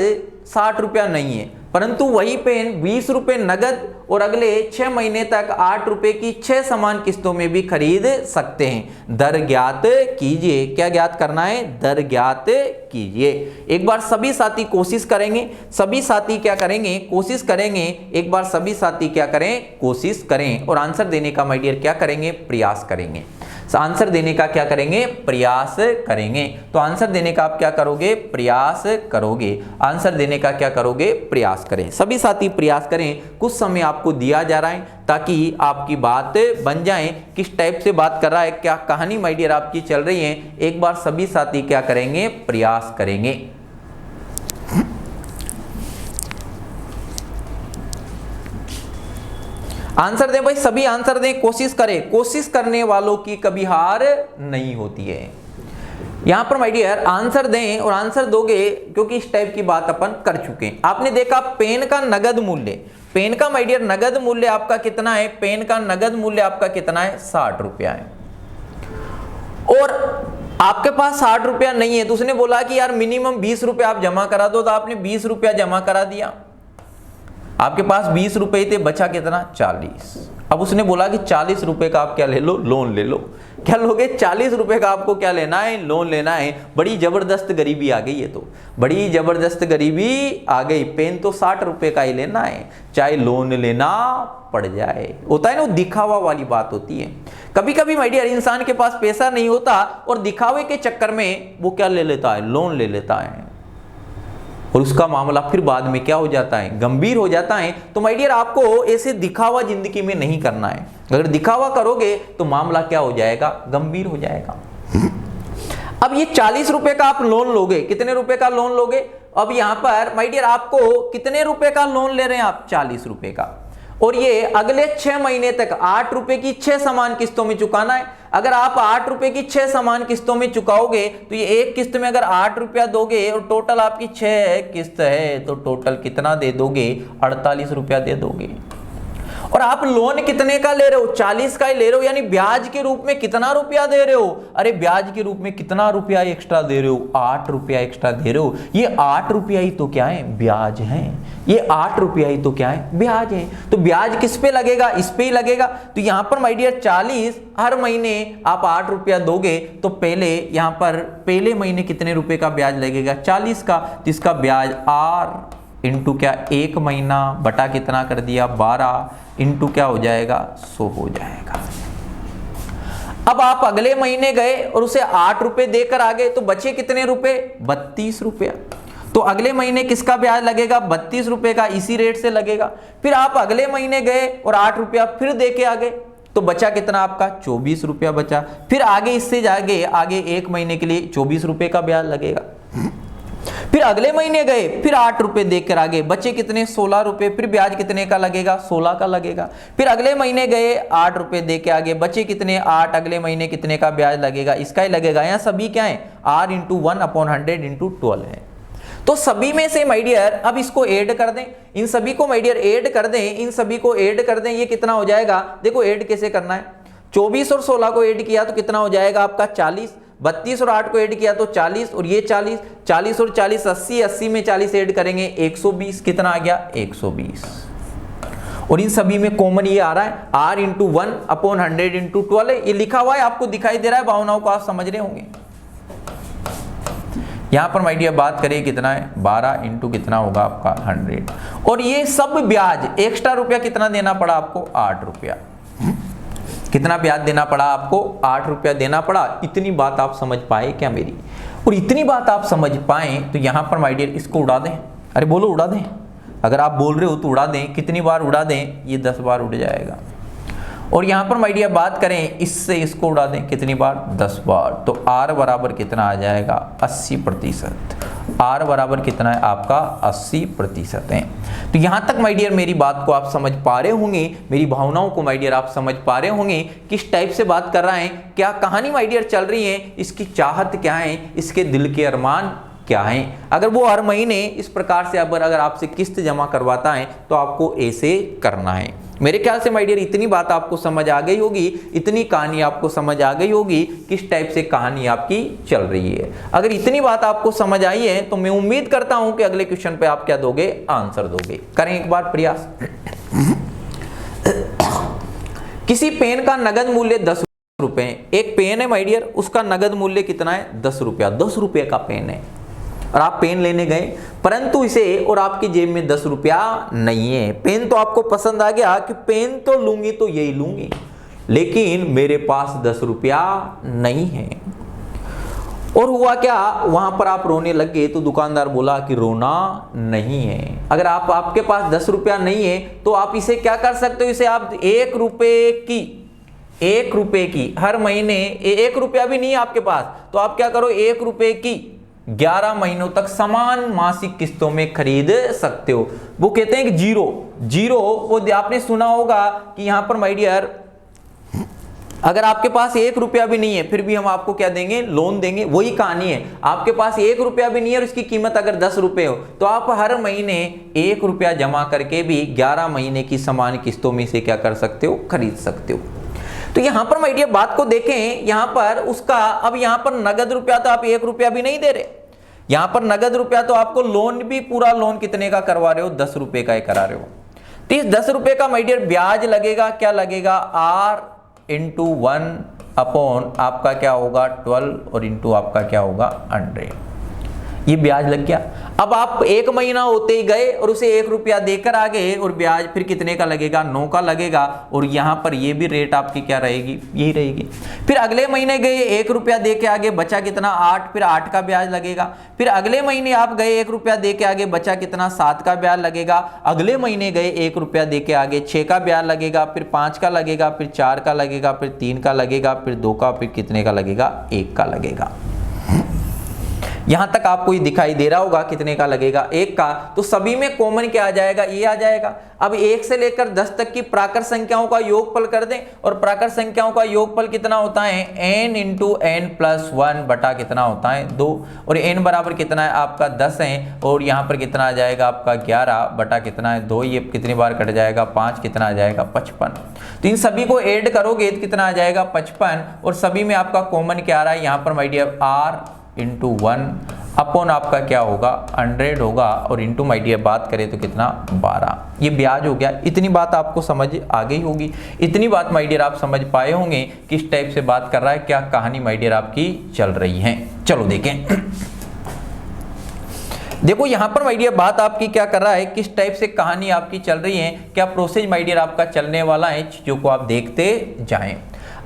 S1: 60 रुपया नहीं है, परंतु वही पेन 20 रुपए नगद और अगले 6 महीने तक 8 रुपए की 6 समान किस्तों में भी खरीद सकते हैं। दर ज्ञात कीजिए। क्या ज्ञात करना है, दर ज्ञात कीजिए। एक बार सभी साथी कोशिश करेंगे, सभी साथी क्या करेंगे, कोशिश करेंगे। एक बार सभी साथी क्या करें, कोशिश करें, और आंसर देने का माय डियर क्या करेंगे, प्रयास करेंगे। आंसर देने का क्या करेंगे, प्रयास करेंगे। तो आंसर देने का आप क्या करोगे, प्रयास करोगे। आंसर देने का क्या करोगे, प्रयास करें। सभी साथी प्रयास करें। कुछ समय आपको दिया जा रहा है ताकि आपकी बात बन जाए, किस टाइप से बात कर रहा है, क्या कहानी माय डियर आपकी चल रही है। एक बार सभी साथी क्या करेंगे, प्रयास करेंगे। आंसर दें भाई, सभी आंसर दें, कोशिश करें। कोशिश करने वालों की कभी हार नहीं होती है। यहां पर माय डियर आंसर दें, और आंसर दोगे क्योंकि इस टाइप की बात अपन कर चुके हैं। आपने देखा पेन का नगद मूल्य, पेन का माय डियर नगद मूल्य आपका कितना है, पेन का नगद मूल्य आपका कितना है 60 रुपया है, और आपके पास 60 रुपया नहीं है। तो उसने बोला कि यार मिनिमम 20 रुपया आप जमा करा दो, तो आपने 20 रुपया जमा करा दिया। आपके पास 20 रुपए थे, बचा कितना 40। अब उसने बोला कि 40 रुपए का आप क्या ले लो, लोन ले लो। क्या लोगे, 40 रुपए का आपको क्या लेना है, लोन लेना है। बड़ी जबरदस्त गरीबी आ गई है, तो बड़ी जबरदस्त गरीबी आ गई। पेन तो 60 रुपए का ही लेना है, चाहे लोन लेना पड़ जाए। होता है ना, वो दिखावा वाली बात होती है। कभी कभी माय डियर इंसान के पास पैसा नहीं होता और दिखावे के चक्कर में वो क्या ले लेता है, लोन ले लेता है, और उसका मामला फिर बाद में क्या हो जाता है, गंभीर हो जाता है। तो माय डियर आपको ऐसे दिखावा जिंदगी में नहीं करना है। अगर दिखावा करोगे तो मामला क्या हो जाएगा, गंभीर हो जाएगा। अब ये 40 रुपए का आप लोन लोगे, कितने रुपए का लोन लोगे? अब यहां पर माय डियर आपको कितने रुपए का लोन ले रहे हैं आप? 40 रुपए का। और ये अगले 6 महीने तक 8 रुपए की 6 समान किस्तों में चुकाना है। अगर आप 8 रुपए की 6 समान किस्तों में चुकाओगे तो ये एक किस्त में अगर 8 रुपया दोगे और टोटल आपकी 6 किस्त है तो टोटल कितना दे दोगे? 48 रुपया दे दोगे। और आप लोन कितने का ले रहे हो? 40 का ही ले रहे हो, यानी ब्याज के रूप में कितना रुपया दे रहे हो? अरे ब्याज के रूप में कितना रुपया एक्स्ट्रा दे रहे हो? 8 रुपया एक्स्ट्रा दे रहे हो। ये 8 रुपया ही तो क्या है? ब्याज है। ये 8 रुपया ही तो क्या है? ब्याज है। तो ब्याज किस पे लगेगा? इस पे ही लगेगा। तो यहां पर माय डियर 40 हर महीने आप 8 रुपया दोगे तो पहले यहां पर पहले महीने कितने रुपए का ब्याज लगेगा? 40 का। जिसका ब्याज R इंटू क्या? 1 महीना बटा कितना कर दिया? 12 इंटू क्या हो जाएगा? 100 हो जाएगा। अब आप अगले महीने गए और उसे 8 रुपए देकर आ गए तो बचे कितने रुपए? 32 रुपया। तो अगले महीने किसका ब्याज लगेगा? 32 रुपए का, इसी रेट से लगेगा। फिर आप अगले महीने गए और 8 रुपया फिर दे के आ गए तो बचा कितना आपका? 24 रुपया बचा। फिर आगे इससे जाके आगे 1 महीने के लिए 24 रुपए का ब्याज लगेगा। फिर अगले महीने गए फिर 8 रुपए देकर आगे बचे कितने? 16 रुपए। फिर ब्याज कितने का लगेगा? 16 का लगेगा। फिर अगले महीने गए 8 रुपए देके आगे बचे कितने? 8। अगले महीने कितने का ब्याज लगेगा? इसका ही लगेगा। यहाँ सभी क्या है? R इंटू 1/100 इंटू 12 है। तो सभी में से माय डियर अब इसको ऐड कर दें, इन सभी को माय डियर ऐड कर दें, इन सभी को ऐड कर दें। ये कितना हो जाएगा? देखो ऐड कैसे करना है। 24 और 16 को ऐड किया तो कितना हो जाएगा आपका? 40। 32 और 8 को ऐड किया तो 40 और ये 40, 40 और 40 80, 80 में 40 ऐड करेंगे 120। कितना आ गया? 120। और इन सभी में कॉमन ये आ रहा है R इंटू 1/100 इंटू 12 है। ये लिखा हुआ है, आपको दिखाई दे रहा है, भावनाओं को आप समझ रहे होंगे। यहां पर माय डियर बात करें कितना है? 12 इंटू कितना होगा आपका? 100। और ये सब ब्याज एक्स्ट्रा रुपया कितना देना पड़ा आपको? 8 रुपया। कितना ब्याज देना पड़ा आपको? 8 रुपया देना पड़ा। इतनी बात आप समझ पाए क्या मेरी? और इतनी बात आप समझ पाए तो यहां पर माय डियर इसको उड़ा दें। अरे बोलो उड़ा दें। अगर आप बोल रहे हो तो उड़ा दें। कितनी बार उड़ा दें? ये 10 बार उड़ जाएगा। और यहां पर माय डियर बात करें इससे इसको उड़ा दें। कितनी बार? 10 बार। तो R बराबर कितना आ जाएगा? 80%। R बराबर कितना है आपका? 80% है। तो यहां तक माय डियर मेरी बात को आप समझ पा रहे होंगे, मेरी भावनाओं को माय डियर आप समझ पा रहे होंगे, किस टाइप से बात कर रहा है, क्या कहानी माय डियर चल रही है, इसकी चाहत क्या है, इसके दिल के अरमान क्या है। अगर वो हर महीने इस प्रकार से अगर आपसे किस्त जमा करवाता है तो आपको ऐसे करना है। मेरे ख्याल से माय डियर इतनी बात आपको समझ आ गई होगी, इतनी कहानी आपको समझ आ गई होगी, किस टाइप से कहानी आपकी चल रही है। अगर इतनी बात आपको समझ आई है तो मैं उम्मीद करता हूं कि अगले क्वेश्चन पे आप क्या दोगे? आंसर दोगे। करें एक बार प्रयास। किसी पेन का नगद मूल्य 10 रुपए। एक पेन है माय डियर, उसका नगद मूल्य कितना है? 10 रुपया। 10 रुपये का पेन है और आप पेन लेने गए, परंतु इसे और आपकी जेब में 10 रुपया नहीं है। पेन तो आपको पसंद आ गया कि पेन तो लूंगी तो यही लूंगी, लेकिन मेरे पास 10 रुपया नहीं है। और हुआ क्या? वहां पर आप रोने लग गए तो दुकानदार बोला कि रोना नहीं है। अगर आपके पास 10 रुपया नहीं है तो आप इसे क्या कर सकते हो? इसे आप 1 रुपए की हर महीने, 1 रुपया भी नहीं है आपके पास तो आप क्या करो? 1 रुपए की 11 महीनों तक समान मासिक किस्तों में खरीद सकते हो। वो कहते हैं कि जीरो वो आपने सुना होगा कि यहां पर माय डियर अगर आपके पास 1 रुपया भी नहीं है फिर भी हम आपको क्या देंगे? लोन देंगे। वही कहानी है, आपके पास 1 रुपया भी नहीं है और उसकी कीमत अगर 10 रुपए हो तो आप हर महीने 1 रुपया जमा करके भी 11 महीने की समान किस्तों में से क्या कर सकते हो? खरीद सकते हो। तो यहां पर माय डियर बात को देखें, यहां पर उसका अब यहां पर नगद रुपया तो आप 1 रुपया भी नहीं दे रहे, यहां पर नगद रुपया तो आपको लोन भी पूरा लोन कितने का करवा रहे हो? 10 रुपए का करा रहे हो। तो इस 10 रुपए का माय डियर ब्याज लगेगा, क्या लगेगा? R इंटू 1 आपका क्या होगा? 12 और इंटू आपका क्या होगा? 100। ये ब्याज लग गया। अब आप 1 महीना होते ही गए और उसे 1 रुपया देकर आ गए और ब्याज फिर कितने का लगेगा? 9 का लगेगा। और यहां पर ये भी रेट आपकी क्या रहेगी? यही रहेगी। फिर अगले महीने गए 1 रुपया दे के आगे बचा कितना? 8, फिर 8 का ब्याज लगेगा। फिर अगले महीने आप गए 1 रुपया दे के आगे बचा कितना? 7 का ब्याज लगेगा। अगले महीने गए 1 रुपया दे के आगे 6 का ब्याज लगेगा, फिर 5 का लगेगा, फिर 4 का लगेगा, फिर 3 का लगेगा, फिर 2 का, फिर कितने का लगेगा? 1 का लगेगा। यहां तक आपको ये दिखाई दे रहा होगा कितने का लगेगा 1 का। तो सभी में कॉमन क्या आ जाएगा, ये आ जाएगा। अब 1 से लेकर 10 तक की प्राकृत संख्याओं का योगफल कर दें, और प्राकृत संख्याओं का योगफल कितना होता है n इंटू एन प्लस 1 बटा कितना होता है 2, और n बराबर कितना है आपका 10 है, और यहाँ पर कितना आ जाएगा आपका 11 बटा कितना है 2, ये कितनी बार कट जाएगा 5, कितना आ जाएगा 55। तो इन सभी को ऐड करोगे तो कितना आ जाएगा 55, और सभी में आपका कॉमन क्या आ रहा है यहाँ पर my dear r into 1 upon आपका क्या होगा 100 होगा, और इंटू माय डियर बात करें तो कितना 12, ये ब्याज हो गया। इतनी बात आपको समझ आ गई होगी, इतनी बात माय डियर आप समझ पाए होंगे किस टाइप से बात कर रहा है, क्या कहानी माय डियर आपकी चल रही है। चलो देखें, देखो यहां पर माय डियर बात आपकी क्या कर रहा है, किस टाइप से कहानी आपकी चल रही है, क्या प्रोसेस माय डियर आपका चलने वाला है, चीजों को आप देखते जाएं।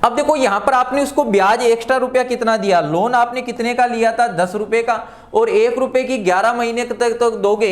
S1: अब देखो यहां पर आपने उसको ब्याज एक्स्ट्रा रुपया कितना दिया, लोन आपने कितने का लिया था 10 रुपए का, और 1 रुपए की 11 महीने तक दोगे,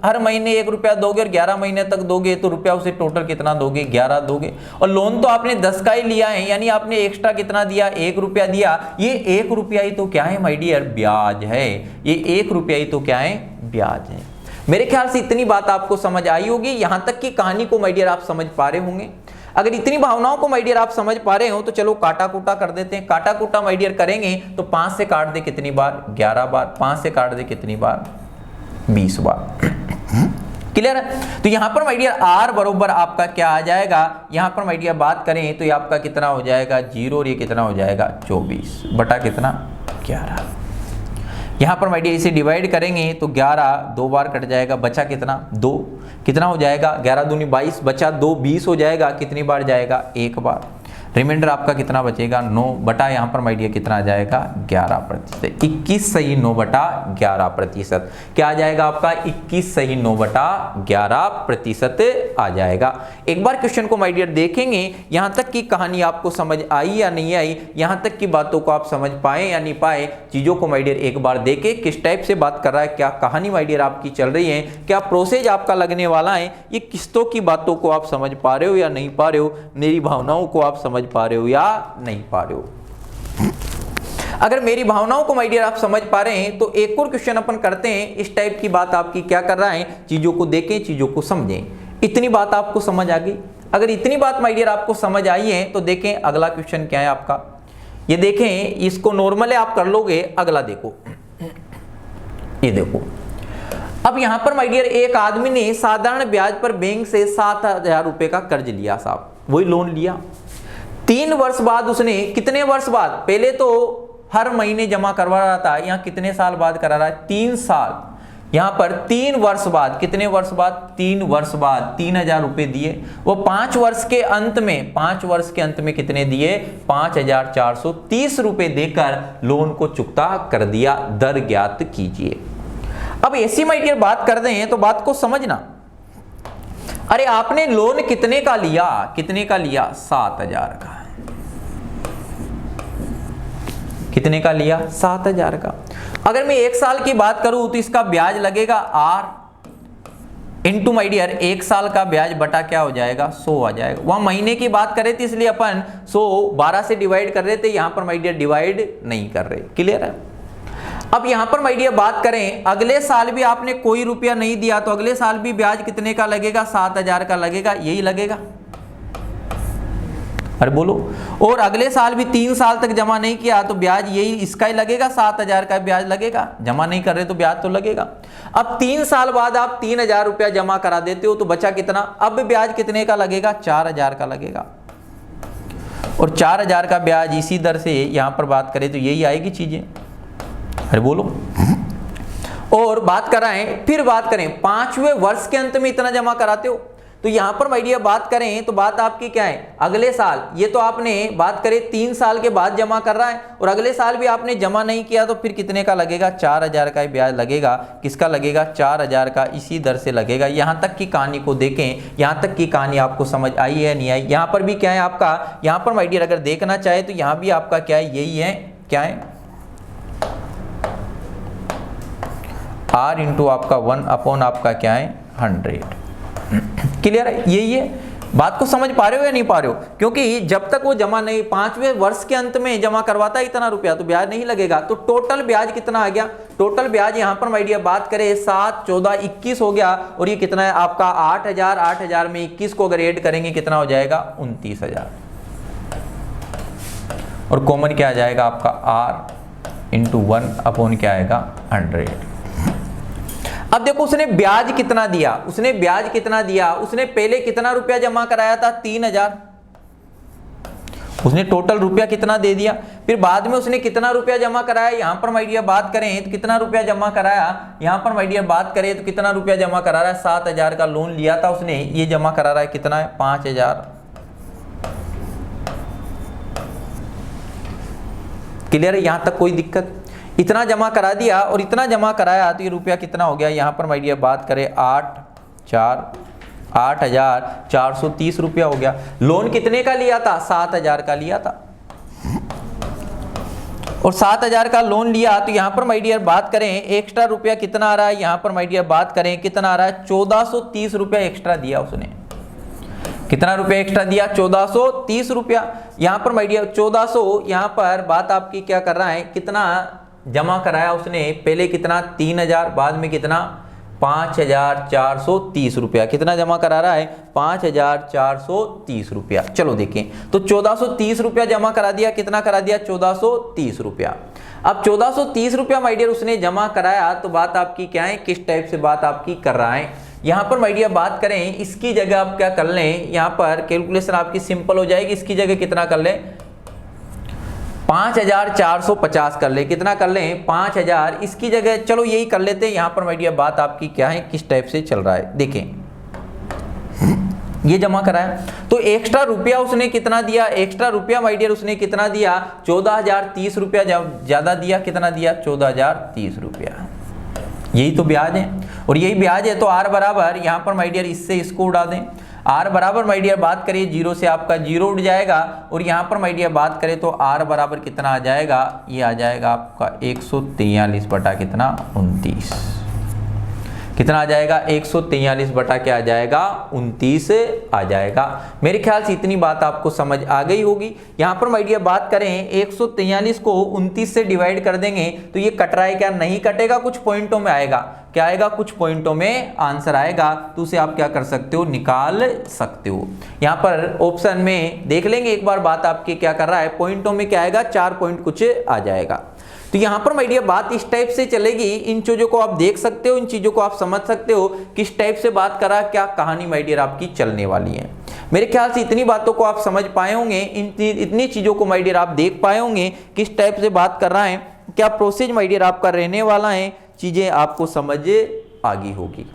S1: हर महीने 1 रुपया दोगे और 11 महीने तक दोगे, तो रुपया उसे टोटल कितना दोगे 11 दोगे। और लोन तो आपने 10 का ही लिया है, यानी आपने एक्स्ट्रा कितना दिया 1 रुपया दिया। ये 1 रुपया ही तो क्या है माय डियर ब्याज है, ये 1 रुपया ही तो क्या है ब्याज है। मेरे ख्याल से इतनी बात आपको समझ आई होगी, यहां तक की कहानी को माय डियर आप समझ पा रहे होंगे। अगर इतनी भावनाओं को माय डियर आप समझ पा रहे हो तो चलो काटा कूटा कर देते हैं। काटा कूटा माय डियर करेंगे तो 5 से काट दे कितनी बार 11 बार, 5 से काट दे कितनी बार 20 बार। क्लियर है। तो यहां पर माय डियर r बरोबर आपका क्या आ जाएगा, यहां पर माय डियर बात करें तो ये आपका कितना हो जाएगा 0, और ये कितना हो जाएगा 24 बटा कितना 11। यहां पर माय डियर इसे डिवाइड करेंगे तो 11 2 बार कट जाएगा, बचा कितना 2, कितना हो जाएगा 11 दूनी 22, बचा 2 20 हो जाएगा, कितनी बार जाएगा 1 बार। रिमाइंडर आपका कितना बचेगा 9 बटा यहाँ पर माय डियर कितना आ जाएगा 11%। 21 सही 9 बटा 11%। क्या आ जाएगा आपका 21 सही 9 बटा 11% आ जाएगा। एक बार क्वेश्चन को माय डियर देखेंगे, यहाँ तक की कहानी आपको समझ आई या नहीं आई, यहाँ तक की बातों को आप समझ पाए या नहीं पाए, चीजों को माय डियर एक बार देखे किस टाइप से बात कर रहा है, क्या कहानी माय डियर आपकी चल रही है, क्या प्रोसेस आपका लगने वाला है, ये किस्तों की बातों को आप समझ पा रहे हो या नहीं पा रहे हो, मेरी भावनाओं को आप समझ पा रहे हो या नहीं पा रहे हो। अगर मेरी भावनाओं को माय डियर आप समझ पा रहे हैं तो एक और क्वेश्चन अपन करते हैं, इस टाइप की बात आपकी क्या कर रहा है, चीजों को देखें चीजों को समझें। इतनी बात आपको समझ आ गई। अगर इतनी बात माय डियर आपको समझ आई है तो देखें अगला क्वेश्चन क्या है आपका, ये देखें इसको नॉर्मल है आप कर लोगे। अगला देखो, ये देखो अब यहां पर माय डियर एक आदमी ने साधारण ब्याज पर बैंक से 7,000 रुपए का कर्ज लिया, साहब वही लोन लिया। 3 वर्ष बाद उसने, कितने वर्ष बाद, पहले तो हर महीने जमा करवा रहा था, यहाँ कितने साल बाद करा रहा है 3 साल, यहाँ पर 3 वर्ष बाद, कितने वर्ष बाद 3 वर्ष बाद 3,000 रुपए दिए। वो 5 वर्ष के अंत में, 5 वर्ष के अंत में कितने दिए 5,430 रुपए देकर लोन को चुकता कर दिया। दर ज्ञात कीजिए। अब ऐसी माय डियर बात कर रहे हैं तो बात को समझना। अरे आपने लोन कितने का लिया, कितने का लिया 7,000 का, कितने का लिया 7,000 का। अगर मैं 1 साल की बात करूं तो इसका ब्याज लगेगा r इंटू माय डियर 1 साल का ब्याज बटा क्या हो जाएगा 100 आ जाएगा। वहां महीने की बात कर रहे थे इसलिए अपन 100 12 से डिवाइड कर रहे थे, यहां पर माय डियर डिवाइड नहीं कर रहे। क्लियर है। अब यहां पर माय डियर बात करें, अगले साल भी आपने कोई रुपया नहीं दिया तो अगले साल भी ब्याज कितने का लगेगा 7,000 का लगेगा, यही लगेगा। अरे बोलो, और अगले साल भी 3 साल तक जमा नहीं किया तो ब्याज यही इसका ही लगेगा, 7,000 का ब्याज लगेगा। जमा नहीं कर रहे तो ब्याज तो लगेगा। अब 3 साल बाद आप 3,000 रुपया जमा करा देते हो तो बचा कितना, अब ब्याज कितने का लगेगा 4,000 का लगेगा। और 4,000 का ब्याज इसी दर से यहां पर बात करें तो यही आएगी चीजें। अरे बोलो, और बात कर रहे हैं, फिर बात करें 5वें वर्ष के अंत में इतना जमा कराते हो तो यहां पर माय डियर बात करें तो बात आपकी क्या है अगले साल, ये तो आपने बात करें 3 साल के बाद जमा कर रहा है और अगले साल भी आपने जमा नहीं किया तो फिर कितने का लगेगा 4,000 का ब्याज लगेगा। किसका लगेगा 4,000 का, इसी दर से लगेगा। यहां तक की कहानी को देखें, यहां तक की कहानी आपको समझ आई है नहीं आई। यहां पर भी क्या है आपका, यहां पर माय डियर अगर देखना चाहे तो यहां भी आपका क्या है यही है, क्या है r इंटू आपका 1 अपॉन आपका क्या है 100। क्लियर है, यही है। बात को समझ पा रहे हो या नहीं पा रहे हो? क्योंकि जब तक वो जमा नहीं, 5वें वर्ष के अंत में जमा करवाता है इतना रुपया तो ब्याज नहीं लगेगा। तो टोटल ब्याज कितना आ गया? टोटल ब्याज यहां पर माय डियर बात करें 7, 14, 21 हो गया। और ये कितना है आपका 8,000। 8,000 में 21 को अगर ऐड करेंगे कितना हो जाएगा? 29,000। और कॉमन क्या आ जाएगा आपका? R इंटू 1 क्या आएगा? 100। अब देखो उसने ब्याज कितना दिया, उसने ब्याज कितना दिया, उसने पहले कितना रुपया जमा कराया था? 3,000। उसने टोटल रुपया कितना दे दिया। फिर बाद में उसने कितना रुपया जमा कराया? यहां पर माय डियर बात करें तो कितना रुपया जमा कराया? यहां पर माय डियर बात करें तो कितना रुपया जमा करा रहा है? 7,000 का लोन लिया था उसने, ये जमा करा रहा है कितना है? 5,000। क्लियर है? यहां तक कोई दिक्कत? इतना जमा करा दिया और इतना जमा कराया तो ये रुपया कितना हो गया? यहां पर माय डियर बात करें 8,430 रुपया हो गया। लोन कितने का लिया था? 7,000 का लिया था। और 7,000 का लोन लिया तो यहां पर माय डियर बात करें एक्स्ट्रा रुपया कितना आ रहा है? यहां पर माय डियर बात करें कितना आ रहा है? 1430 रुपया एक्स्ट्रा दिया उसने। कितना रुपया एक्स्ट्रा दिया? 1430 रुपया। यहां पर माय डियर 1400, यहां पर बात आपकी क्या कर रहा है? कितना जमा कराया उसने? पहले कितना? 3,000। बाद में कितना? 5,430 रुपया। कितना जमा करा रहा है? 5,430 रुपया। चलो देखें तो 1430 रुपया जमा करा दिया। कितना करा दिया? 1430 रुपया। अब 1430 रुपया माय डियर उसने जमा कराया तो बात आपकी क्या है? किस टाइप से बात आपकी कर रहा है? यहां पर माय डियर बात करें इसकी जगह आप क्या कर लें? यहां पर कैलकुलेशन आपकी सिंपल हो जाएगी। इसकी जगह कितना कर लें? 5,450 कर ले। कितना कर लें? 5,000। इसकी जगह चलो यही कर लेते हैं। यहां पर माय डियर बात आपकी क्या है? किस टाइप से चल रहा है देखें। ये जमा कराया तो एक्स्ट्रा रुपया उसने कितना दिया? एक्स्ट्रा रुपया माय डियर उसने कितना दिया? 14,030 रुपया ज्यादा दिया। कितना दिया? 14,030 रुपया। यही तो ब्याज है और यही ब्याज है। तो R बराबर यहां पर माय डियर इससे इसको उड़ा दें। R बराबर माय डियर बात करिए 0 से आपका 0 उठ जाएगा। और यहां पर माय डियर बात करें तो R बराबर कितना आ जाएगा? ये आ जाएगा आपका 143 बटा कितना? 29। कितना आ जाएगा? 143 बटा क्या आ जाएगा? 29 आ जाएगा। मेरे ख्याल से इतनी बात आपको समझ आ गई होगी। यहाँ पर माय डियर बात करें 143 को 29 से डिवाइड कर देंगे तो ये कट रहा है क्या? नहीं कटेगा, कुछ पॉइंटों में आएगा। क्या आएगा? कुछ पॉइंटों में आंसर आएगा। तो उसे आप क्या कर सकते हो? निकाल सकते हो। यहाँ पर ऑप्शन में देख लेंगे एक बार बात आपकी क्या कर रहा है। पॉइंटों में क्या आएगा? 4 पॉइंट कुछ आ जाएगा। तो यहां पर माय डियर बात इस टाइप से चलेगी। इन चीजों को आप देख सकते हो, इन चीजों को आप समझ सकते हो किस टाइप से बात करा, क्या कहानी माय डियर आपकी चलने वाली है। मेरे ख्याल से इतनी बातों को आप समझ पाए होंगे, इतनी चीजों को माय डियर आप देख पाए होंगे किस टाइप से बात कर रहा है, क्या प्रोसेस माय डियर आपका रहने वाला है। चीजें आपको समझ आ गई होगी।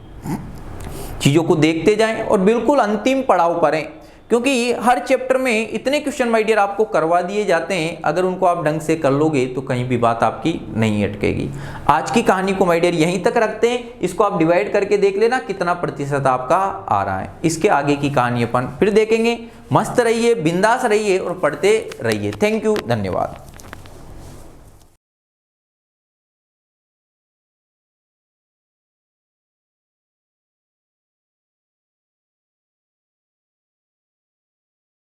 S1: चीजों को देखते जाएं और बिल्कुल अंतिम पड़ाव पर हैं, क्योंकि हर चैप्टर में इतने क्वेश्चन माय डियर आपको करवा दिए जाते हैं। अगर उनको आप ढंग से कर लोगे तो कहीं भी बात आपकी नहीं अटकेगी। आज की कहानी को माय डियर यहीं तक रखते हैं। इसको आप डिवाइड करके देख लेना कितना प्रतिशत आपका आ रहा है। इसके आगे की कहानी अपन फिर देखेंगे। मस्त रहिए, बिंदास रहिए और पढ़ते रहिए। थैंक यू, धन्यवाद।